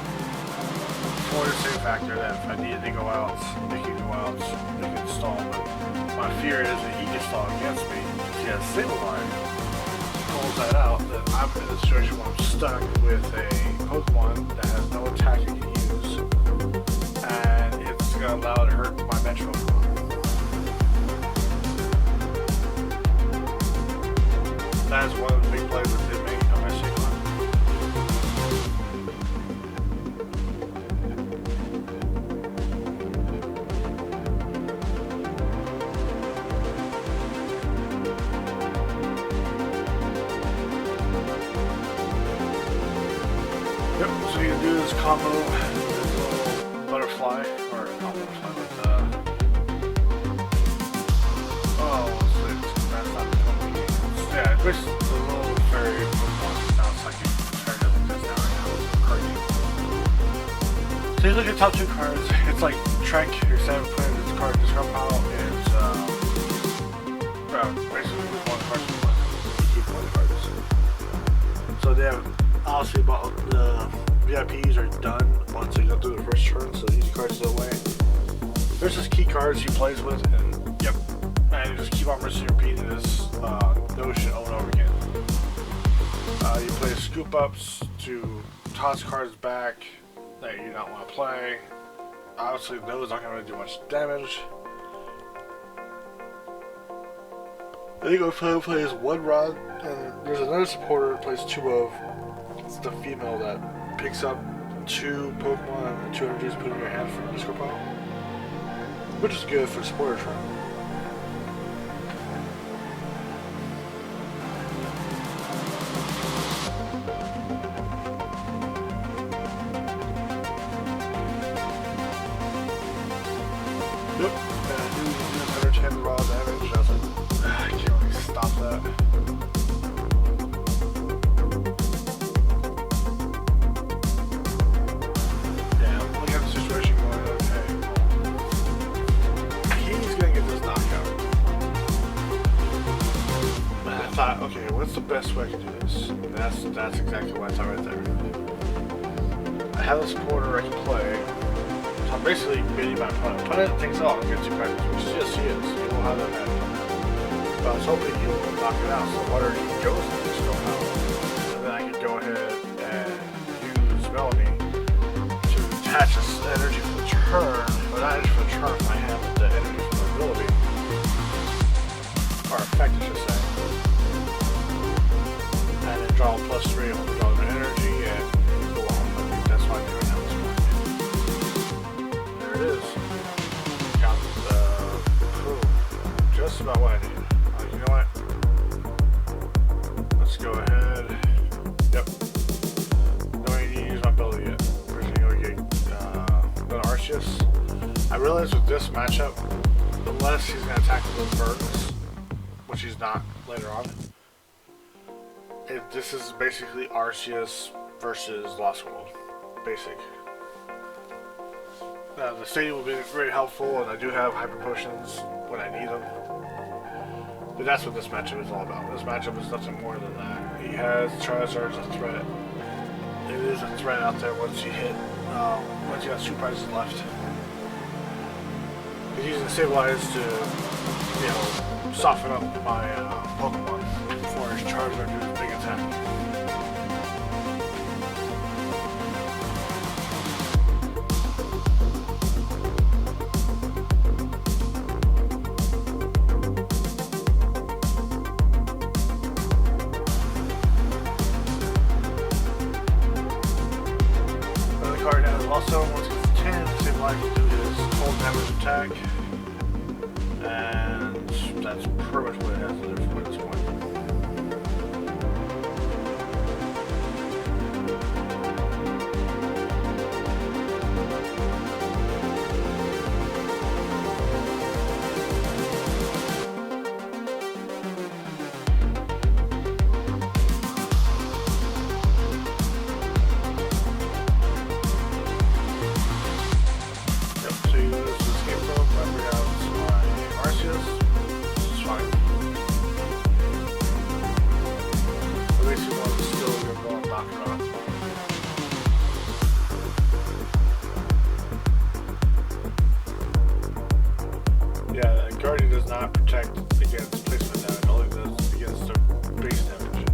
for the same factor that if I needed to go out, they can go out, they can stall. But my fear is that he gets stalled against me. If he has stable line, pulls that out, then I'm in a situation where I'm stuck with a Pokemon that has no attack I can use, and it's going to allow it to hurt my Metro Pokemon. That is one of the big plays that did make a mistake on. Yep, so you can do this combo, this little butterfly, or not butterfly, but that's not the company. Yeah, it's just a little fairy Pokemon. Now it's like fairy doesn't exist now right now, it's a card game. So you look at the top 2 cards, it's like Trank, your 7 putting this card in this card pile, it's basically with 1 card, you keep 1 cards. So they have obviously about the VIPs are done once they go through the first turn, so the easy cards are away. There's just key cards he plays with, and yep, and you just keep on rinsing and repeating this notion over and over again. You play scoop ups to toss cards back that you don't want to play. Obviously, those aren't going to really do much damage. Then you go plays 1 rod, and there's another supporter that plays 2 of. It's the female that picks up 2 Pokemon and 2 energies put in your hand from the discard pile, which is good for supporter turn. Yep, and I do 110 raw damage. I was like, I can't really stop that. Okay, what's the best way I can do this? And that's exactly what I thought right there. I have a supporter I can play, so I'm basically baiting my opponent. Opponent thinks, oh, I'm getting 2 practice, which yes, he is. He will have that match. I was hoping he would knock it out, so water goes into this go out. And then I could go ahead and use Melanie to attach this energy for the turn, but not energy for the turn if I have the energy for the ability. Or effect, I should say. And then draw a +3 on the draw of energy and go on. I think that's why I'm doing that this point. There it is. Got the just about what I need. You know what? Let's go ahead. Yep. Don't need to use my ability yet. We're just gonna go get Arceus. I realize with this matchup, unless he's gonna attack with those birds, which he's not later on, this is basically Arceus versus Lost World. Basic. The stadium will be very helpful, and I do have hyper potions when I need them. But that's what this matchup is all about. This matchup is nothing more than that. He has Charizard as a threat. It is a threat out there once you hit, once you have 2 prizes left. He's using Stabilize to, you know, soften up my Pokemon before his Charizard does his big attack. Also, once he gets 10, Stabilize will do his cold damage attack, and that's pretty much what it has to do for this point. Guardian does not protect against placement damage, all it does is against their base damage.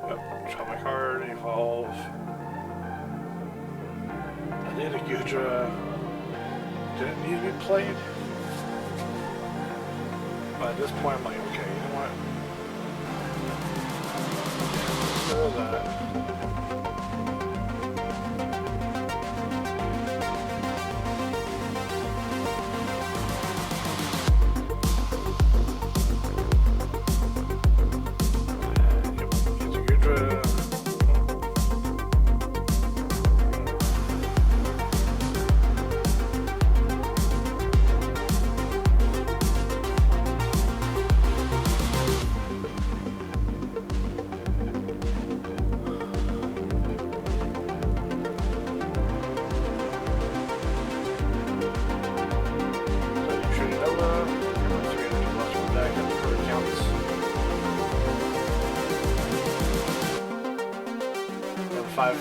Yep, draw my card, evolve. Arceus Goodra didn't need to be played. But at this point I'm like, okay, you know what? Let's do that.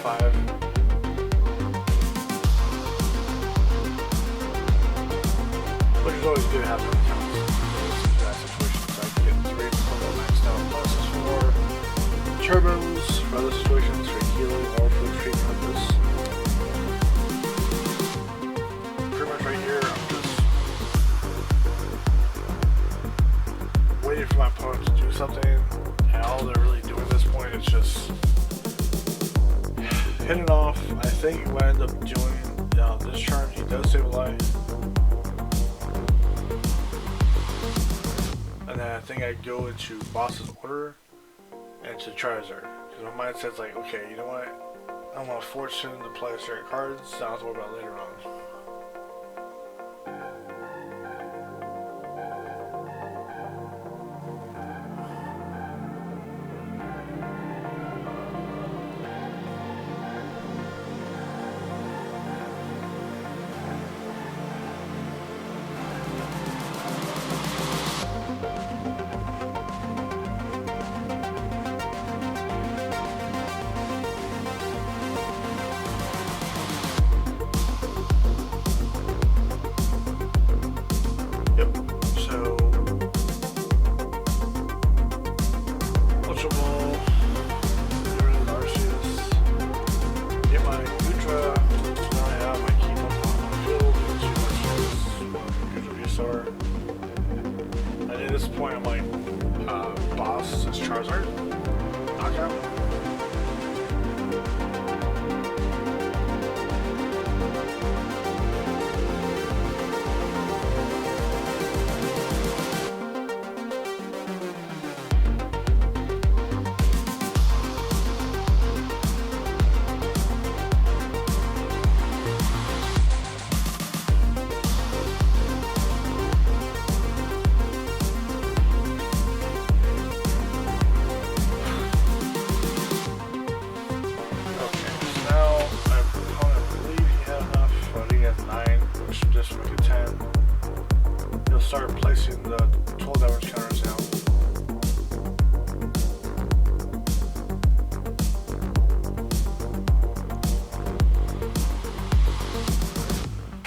Five. Which is always good to have on accounts in that situation. So I can get 3 Pokemon maxed out plus 4 turbos for other situations, for healing or for treat purpose. Pretty much right here, I'm just waiting for my opponent to do something, and all they're really doing at this point is just hit it off. I think what I end up doing this turn, he does save a life. And then I think I go into boss's order and to Charizard. Because my mind says like, okay, you know what? I'm gonna force him to play certain cards, so I'll worry about later on. So make it 10. You'll start placing the 12 damage counters down.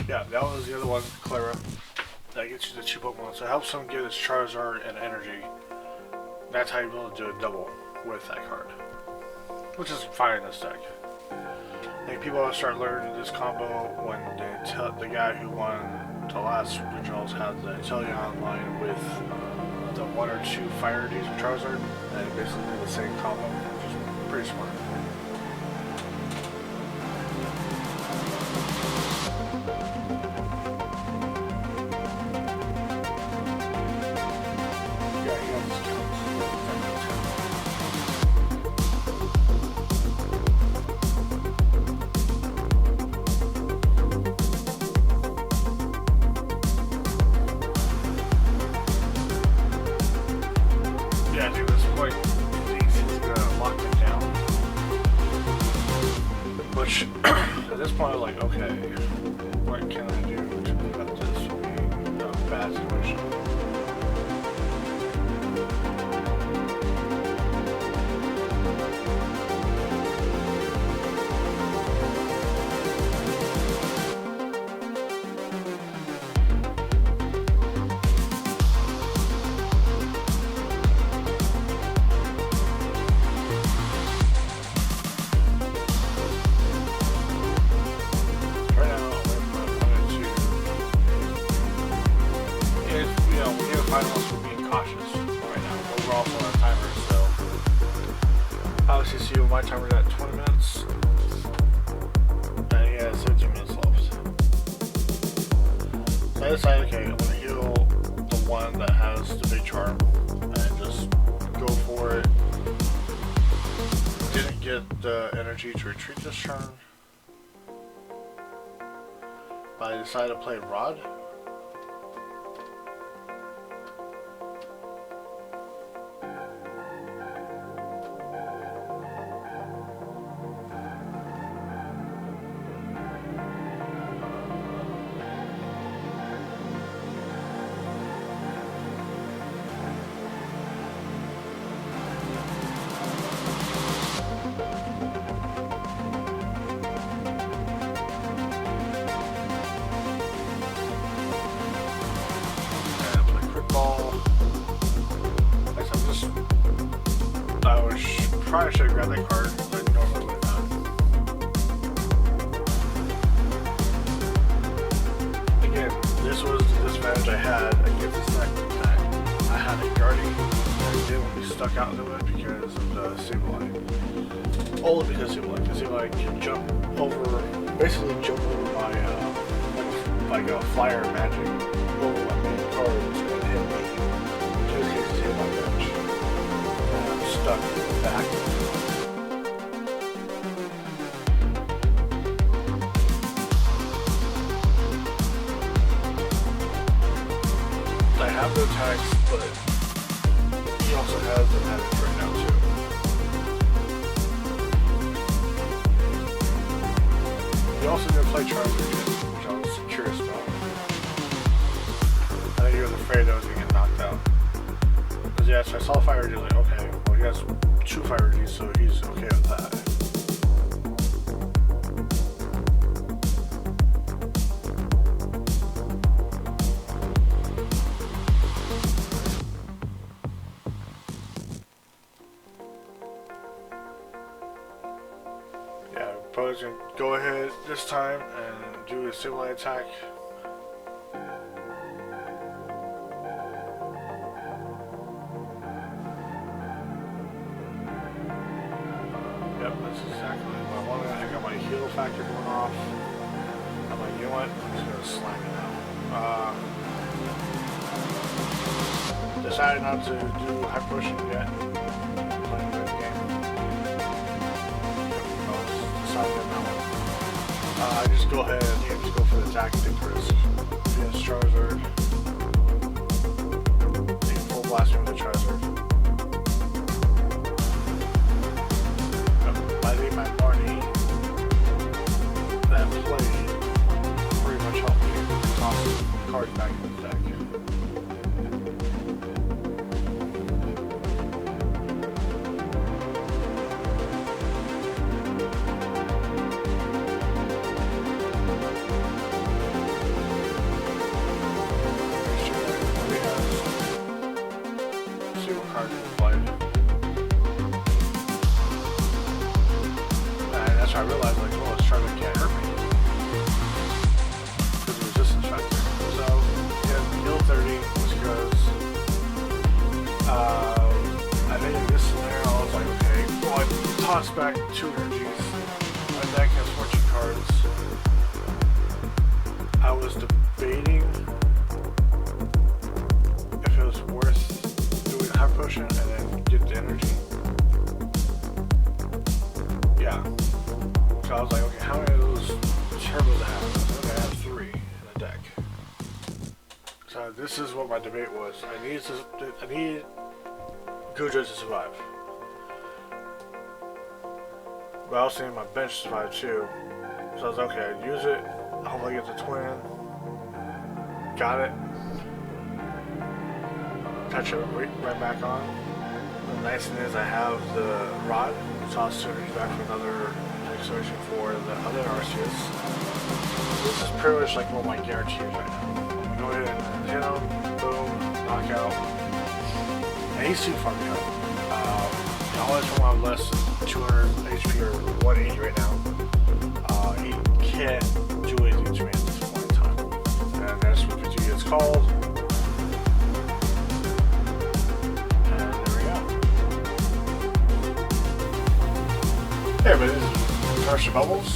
Yeah, that was the other one, Clara. That gets you the 2 Pokemon. So it helps him get his Charizard and energy. That's how you're able to do a double with that card. Which is fine in this deck. I think people will start learning this combo when the guy who won the last regionals had the Inteleon line with the 1 or 2 Fire Ds with Charizard, and it basically did the same combo, which is pretty smart. Yeah, I think this point he's gonna lock it down. Which at this point I'm like, okay, what can I do to prevent this from being a bad situation? Finalists were being cautious right now, but we're also on a timer, so obviously see my timer's at 20 minutes, and he has 17 minutes left. So I decided, okay, I'm gonna heal the one that has the big charm, and just go for it. Didn't get the energy to retreat this turn, but I decided to play Rod. Probably should have grabbed that card, but normally would have done. Again, this was the disadvantage I had against this deck that I had a Guardian that didn't be stuck out into it because of the Sableye. Only because of Sableye. Because Sableye can jump over, basically jump over my, like a flyer magic over my main cards and hit me. In two cases, hit my bench. And I'm stuck back. I have the attacks, but he also has the magic right now too. He also didn't play Charizard yet, which I was curious about. I think he was afraid that I was going to get knocked out. Because yeah, so I saw Fire Ds, like, okay, well he has 2 Fire Ds, so he's okay with that. Probably gonna go ahead this time and do a Sableye attack. Yep, that's exactly what I wanted. I got my heal factor going off. I'm like, you know what? I'm just gonna slam it out. Decided not to do high potion yet. Playing the game. I just go ahead and just go for the attack and take the risk. Against Charizard. You can full blast me with the Charizard. I think my party that played pretty much helped me. It's awesome. cards back in his deck. I realized, like, well, this Charlotte can't hurt me because of the resistance factor. So, yeah, heal 30, which goes. I think in this scenario, I was like, okay, well, I tossed back 2 energies. My deck has 14 cards. I was debating if it was worth doing a high potion and then get the energy. Yeah. So I was like, okay, how many of those turbos I have? Okay, I have 3 in a deck. So this is what my debate was. I needed Goodra to survive. But I also need my bench to survive too. So I was like, okay, I'd use it. Hopefully I get the twin. Got it. Touch it right back on. The nice thing is I have the rod. So I'll soon back for another acceleration for the other Arceus. This is pretty much like what my guarantee is right now. Go ahead and hit him, boom, knockout. And he's too far behind. The only time I have less than 200 HP or 180 right now. He can't do anything to me at this point in time. And that's what the G gets called. And there we go. Hey everybody, this is First Bubbles.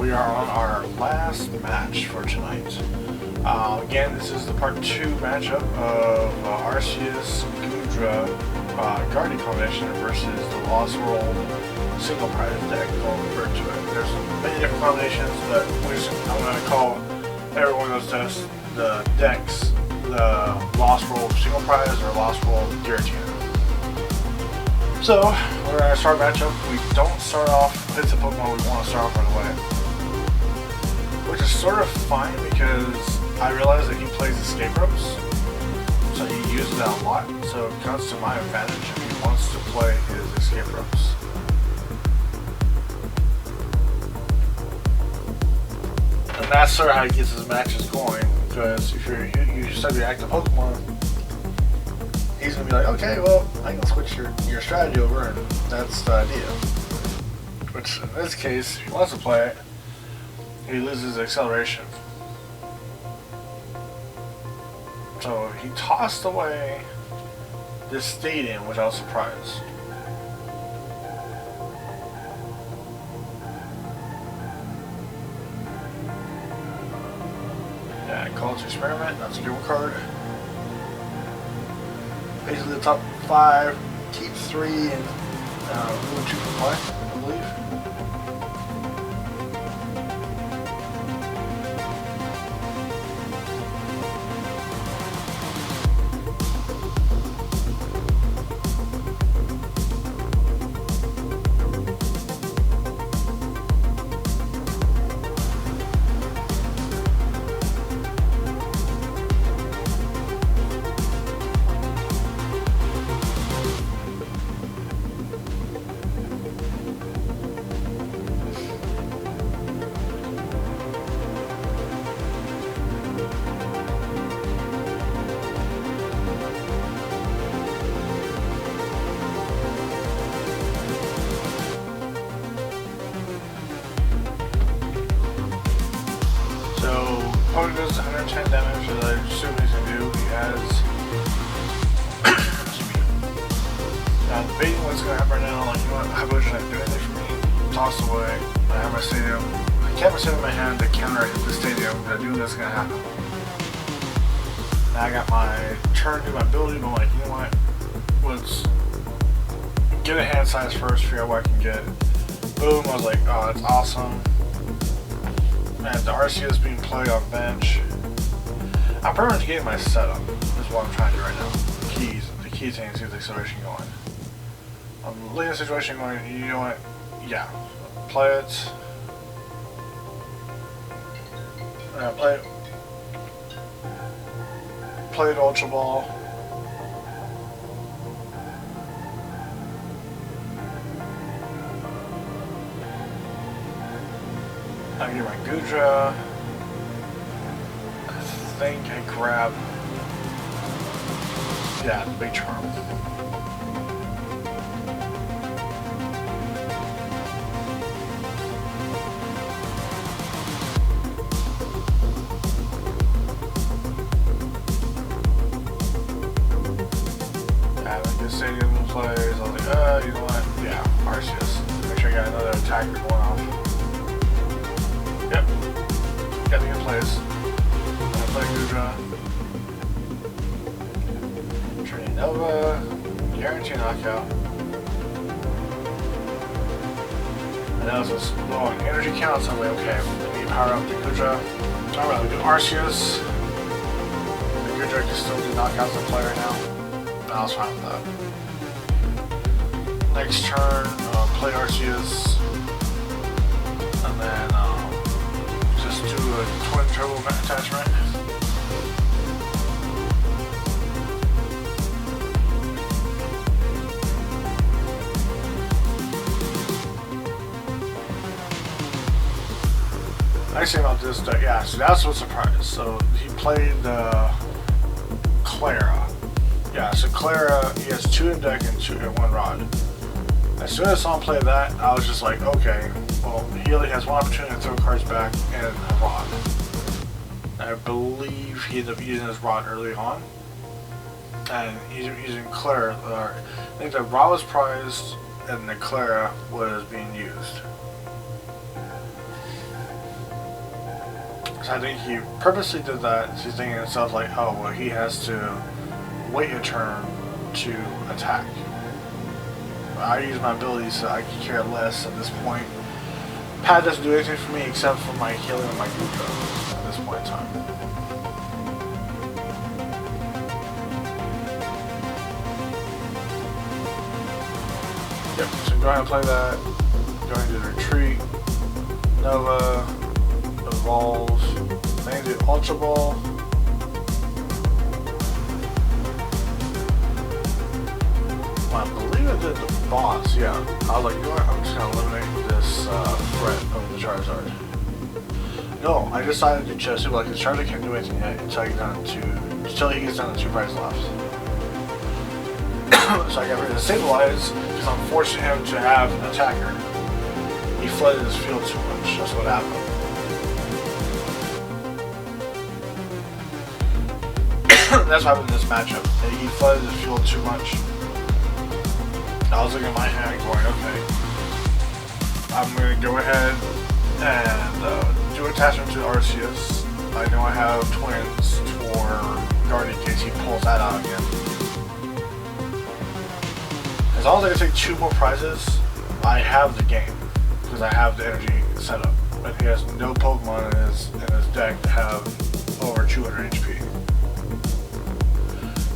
We are on our last match for tonight. Again, this is the part 2 matchup of Arceus Goodra Guardian combination versus the Lost World single prize deck, I'll refer to it. There's many different combinations, but I'm going to call every one of those tests the decks the Lost World single prize or Lost World Giratina. So, we're going to start a matchup. We don't start off with the Pokemon we want to start off right away. Which is sort of fine because I realize that he plays escape ropes. So he uses that a lot. So it comes to my advantage if he wants to play his escape ropes. And that's sort of how he gets his matches going. Because if you set your active Pokemon, he's going to be like, okay, well, I can switch your strategy over, and that's the idea. Which, in this case, if he wants to play it, he loses acceleration. So he tossed away this stadium, which I was surprised. Yeah, College Experiment, that's a good card. Basically the top 5, keep 3 and 2 for play, I believe. Opponent does 110 damage, as I assume he's going to do. He has... Now, debating what's going to happen right now, like, you know what, High Potion not doing anything for me. Toss away. I have my stadium. I kept my stadium in my hand to counter hit the stadium, but I knew that's going to happen. Now I got my turn, do my ability, but I'm like, you know what, let's get a hand size first, figure out what I can get. Boom, I was like, oh, that's awesome. And the Arceus being played on bench. I'm pretty much getting my setup, is what I'm trying to do right now. The key thing is to get the acceleration going. I'm leaving the situation going, you know what, yeah, play it. Play it. played Ultra Ball. I get my Goodra. I think I grab, yeah, the big charm. Stadium players, I was like, you know what? Yeah, Arceus. Make sure I got another attacker going off. Yep. Got the good plays. I'm gonna play Goodra. Training Nova. Guarantee knockout. And that was just low on energy count, so I'm like, okay, let me power up the Goodra. Alright, we do Arceus. The Goodra can still do knockouts and play right now. I was fine with that. Next turn, play Arceus, and then just do a twin turbo attachment. Nice thing about this deck, yeah, so that's what surprised. So he played Clara. Yeah, so Clara, he has 2 in deck and 1 rod. As soon as I saw him play that, I was just like, okay, well, he only has 1 opportunity to throw cards back and a rod. I believe he ended up using his rod early on. And he's using Clara. I think the rod was prized and the Clara was being used. So I think he purposely did that. So he's thinking to himself like, oh, well, he has to wait a turn to attack. I use my abilities so I can care less at this point. Pad doesn't do anything for me except for my healing and my Goodra at this point in time. Yep, so go ahead and play that. Go ahead and do the retreat. Nova, evolve, then do Ultra Ball. I believe I did the boss, yeah. I was like, you know what, I'm just going to eliminate this threat of the Charizard. No, I decided to just do like the Charizard can't do anything yet until he gets down to 2 prize left. So I got rid of the Stabilize because I'm forcing him to have an attacker. He flooded his field too much, that's what happened. That's what happened in this matchup. He flooded his field too much. I was looking at my hand going, okay, I'm going to go ahead and do attachment to Arceus. I know I have twins for guard in case he pulls that out again. As long as I can take 2 more prizes, I have the game. Because I have the energy set up. But he has no Pokemon in his deck to have over 200 HP.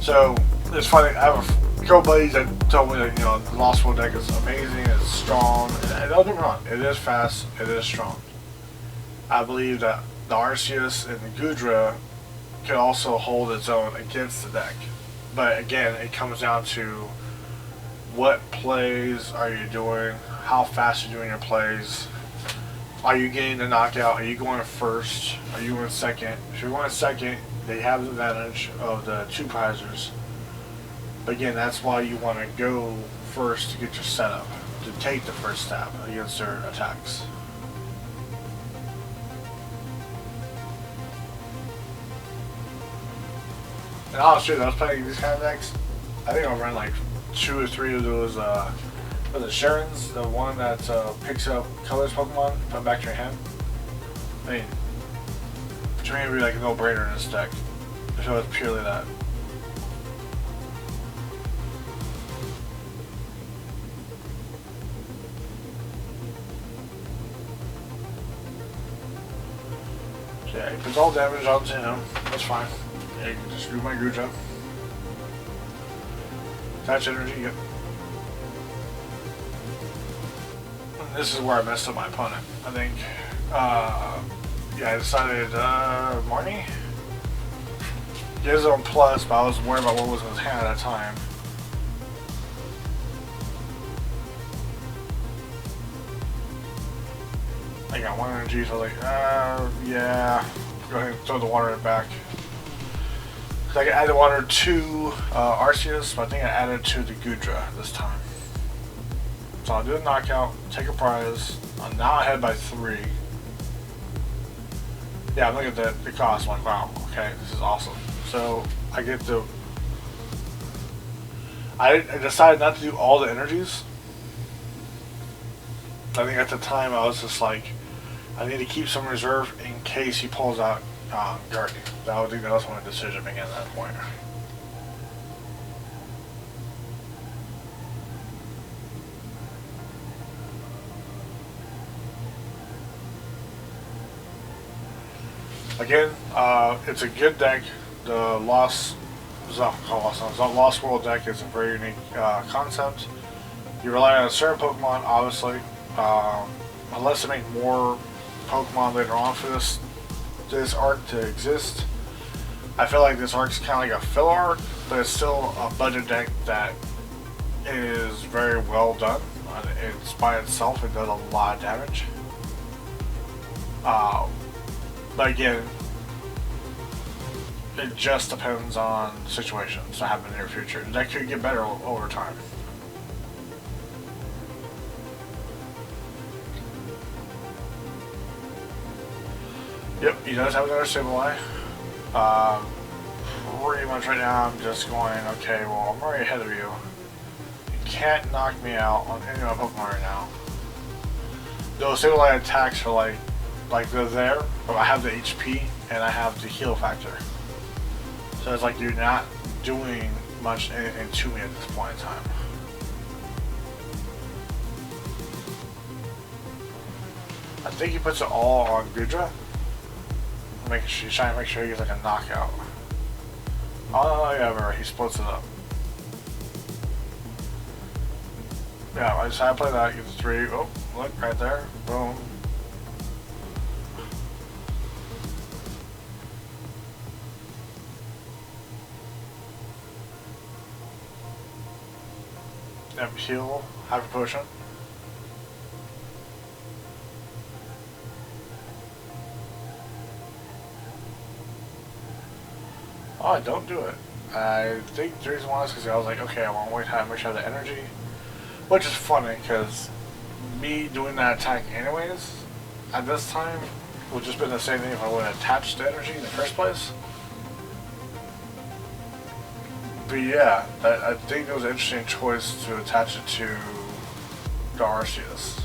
So, it's funny, I have a couple buddies that told me that, you know, the Lost World deck is amazing, it's strong, and don't get me wrong, it is fast, it is strong. I believe that the Arceus and the Goodra can also hold its own against the deck. But again, it comes down to what plays are you doing, how fast you're doing your plays, are you getting the knockout, are you going first, are you going second? If you're going second, they have the advantage of the 2 prizers. But again, that's why you want to go first to get your setup, to take the first stab against their attacks. And honestly, I was playing these kind of decks, I think I'll run like 2 or 3 of those, was it Sharon's, the one that picks up colors Pokemon, put them back to your hand? I mean, to me it would be like a no-brainer in this deck, if it was purely that. Yeah, he puts all damage onto him, that's fine. Yeah, you can just do my Goodra. Attach energy, yep. This is where I messed up my opponent. I think, yeah, I decided, Marnie? Gives him plus, but I was worried about what was in his hand at the time. I got 1 energy, so I was like, yeah. Go ahead and throw the water back. Cause I added water to Arceus, but I think I added to the Goodra this time. So I'll do a knockout, take a prize. I'm now ahead by 3. Yeah, I'm looking at the cost. I'm like, wow, okay, this is awesome. So I get to. I decided not to do all the energies. I think at the time I was just like, I need to keep some reserve in case he pulls out Guardian. I think that was my decision making at that point. Again, it's a good deck. The Lost World deck is a very unique concept. You rely on a certain Pokemon, obviously, unless they make more Pokemon later on for this arc to exist. I feel like this arc is kind of like a filler arc, but it's still a budget deck that is very well done. It's by itself, it does a lot of damage. But again, it just depends on situations that happen in the near future. That could get better over time. Yep, he does have another Stimuli. Pretty much right now I'm just going, okay, well, I'm already ahead of you. You can't knock me out on any of my Pokemon right now. Those Stimuli attacks are like they're there, but I have the HP and I have the heal factor. So it's like you're not doing much anything to me at this point in time. I think he puts it all on Goodra. He's trying to make sure he gets like a knockout. Oh yeah, remember, he splits it up. Yeah, I decided to play that, get the 3. Oh, look, right there. Boom. Yep, heal, Hyper Potion. Oh, don't do it. I think the reason why is because I was like, okay, I want to wait time, make sure I have the energy. Which is funny, because me doing that attack anyways, at this time, would just been the same thing if I would have attached the energy in the first place. But yeah, I think it was an interesting choice to attach it to the Arceus.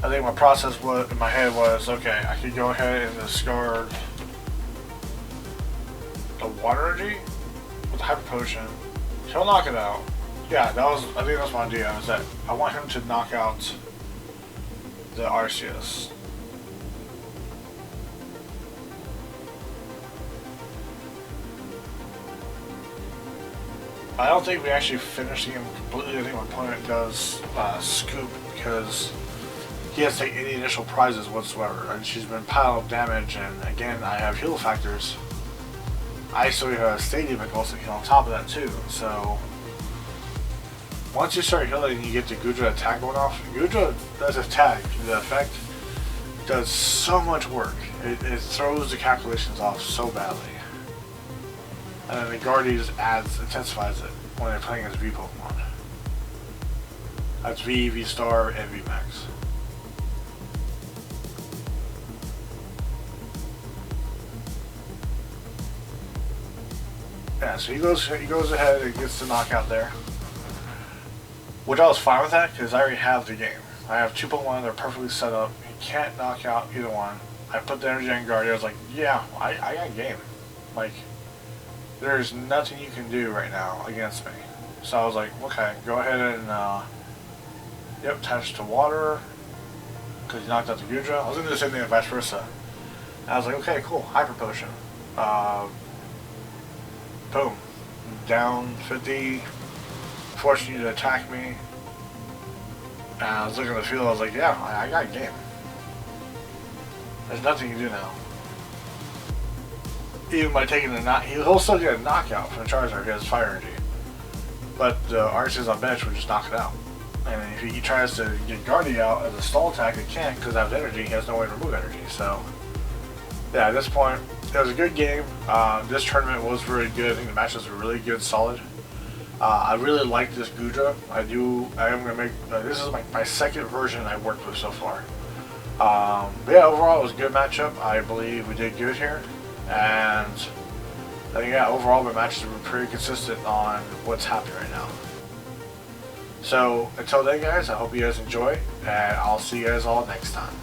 I think my process was, in my head was, okay, I could go ahead and discard the water energy with the Hyper Potion. He'll knock it out. Yeah, I think that's my idea, is that I want him to knock out the Arceus. I don't think we actually finished the game completely. I think my opponent does scoop because he has to take any initial prizes whatsoever. And she's been piling up damage, and again, I have heal factors. I still have a Stadium that also heal on top of that too. So once you start healing and you get the Goodra attack going off, Goodra does attack. The effect does so much work. It throws the calculations off so badly. And then the Guardian just intensifies it when they're playing as V Pokemon. That's V, V-Star, and V-Max. Yeah, so he goes ahead and gets the knockout there. Which I was fine with that, because I already have the game. I have 2 Pokemon that are perfectly set up. He can't knock out either one. I put the energy on Guardian. I was like, yeah, I got game. Like, there's nothing you can do right now against me. So I was like, okay, go ahead and, yep, attach to water, because he knocked out the Goodra. I was going to do the same thing and vice versa. And I was like, okay, cool, Hyper Potion. Boom. Down 50, forcing you to attack me. And I was looking at the field, I was like, yeah, I got game. There's nothing you can do now. Even by taking a knock, he'll still get a knockout from the Charizard because it's fire energy. But the Arceus on bench would just knock it out. And if he tries to get Guardy out as a stall attack, it can't because of energy. He has no way to remove energy. So, yeah, at this point, it was a good game. This tournament was really good. I think the matches were really good, solid. I really like this Goodra. I am gonna make. This is my second version I worked with so far. But yeah, overall it was a good matchup. I believe we did good here, and I think yeah, overall my matches were pretty consistent on what's happening right now. So until then, guys, I hope you guys enjoy, and I'll see you guys all next time.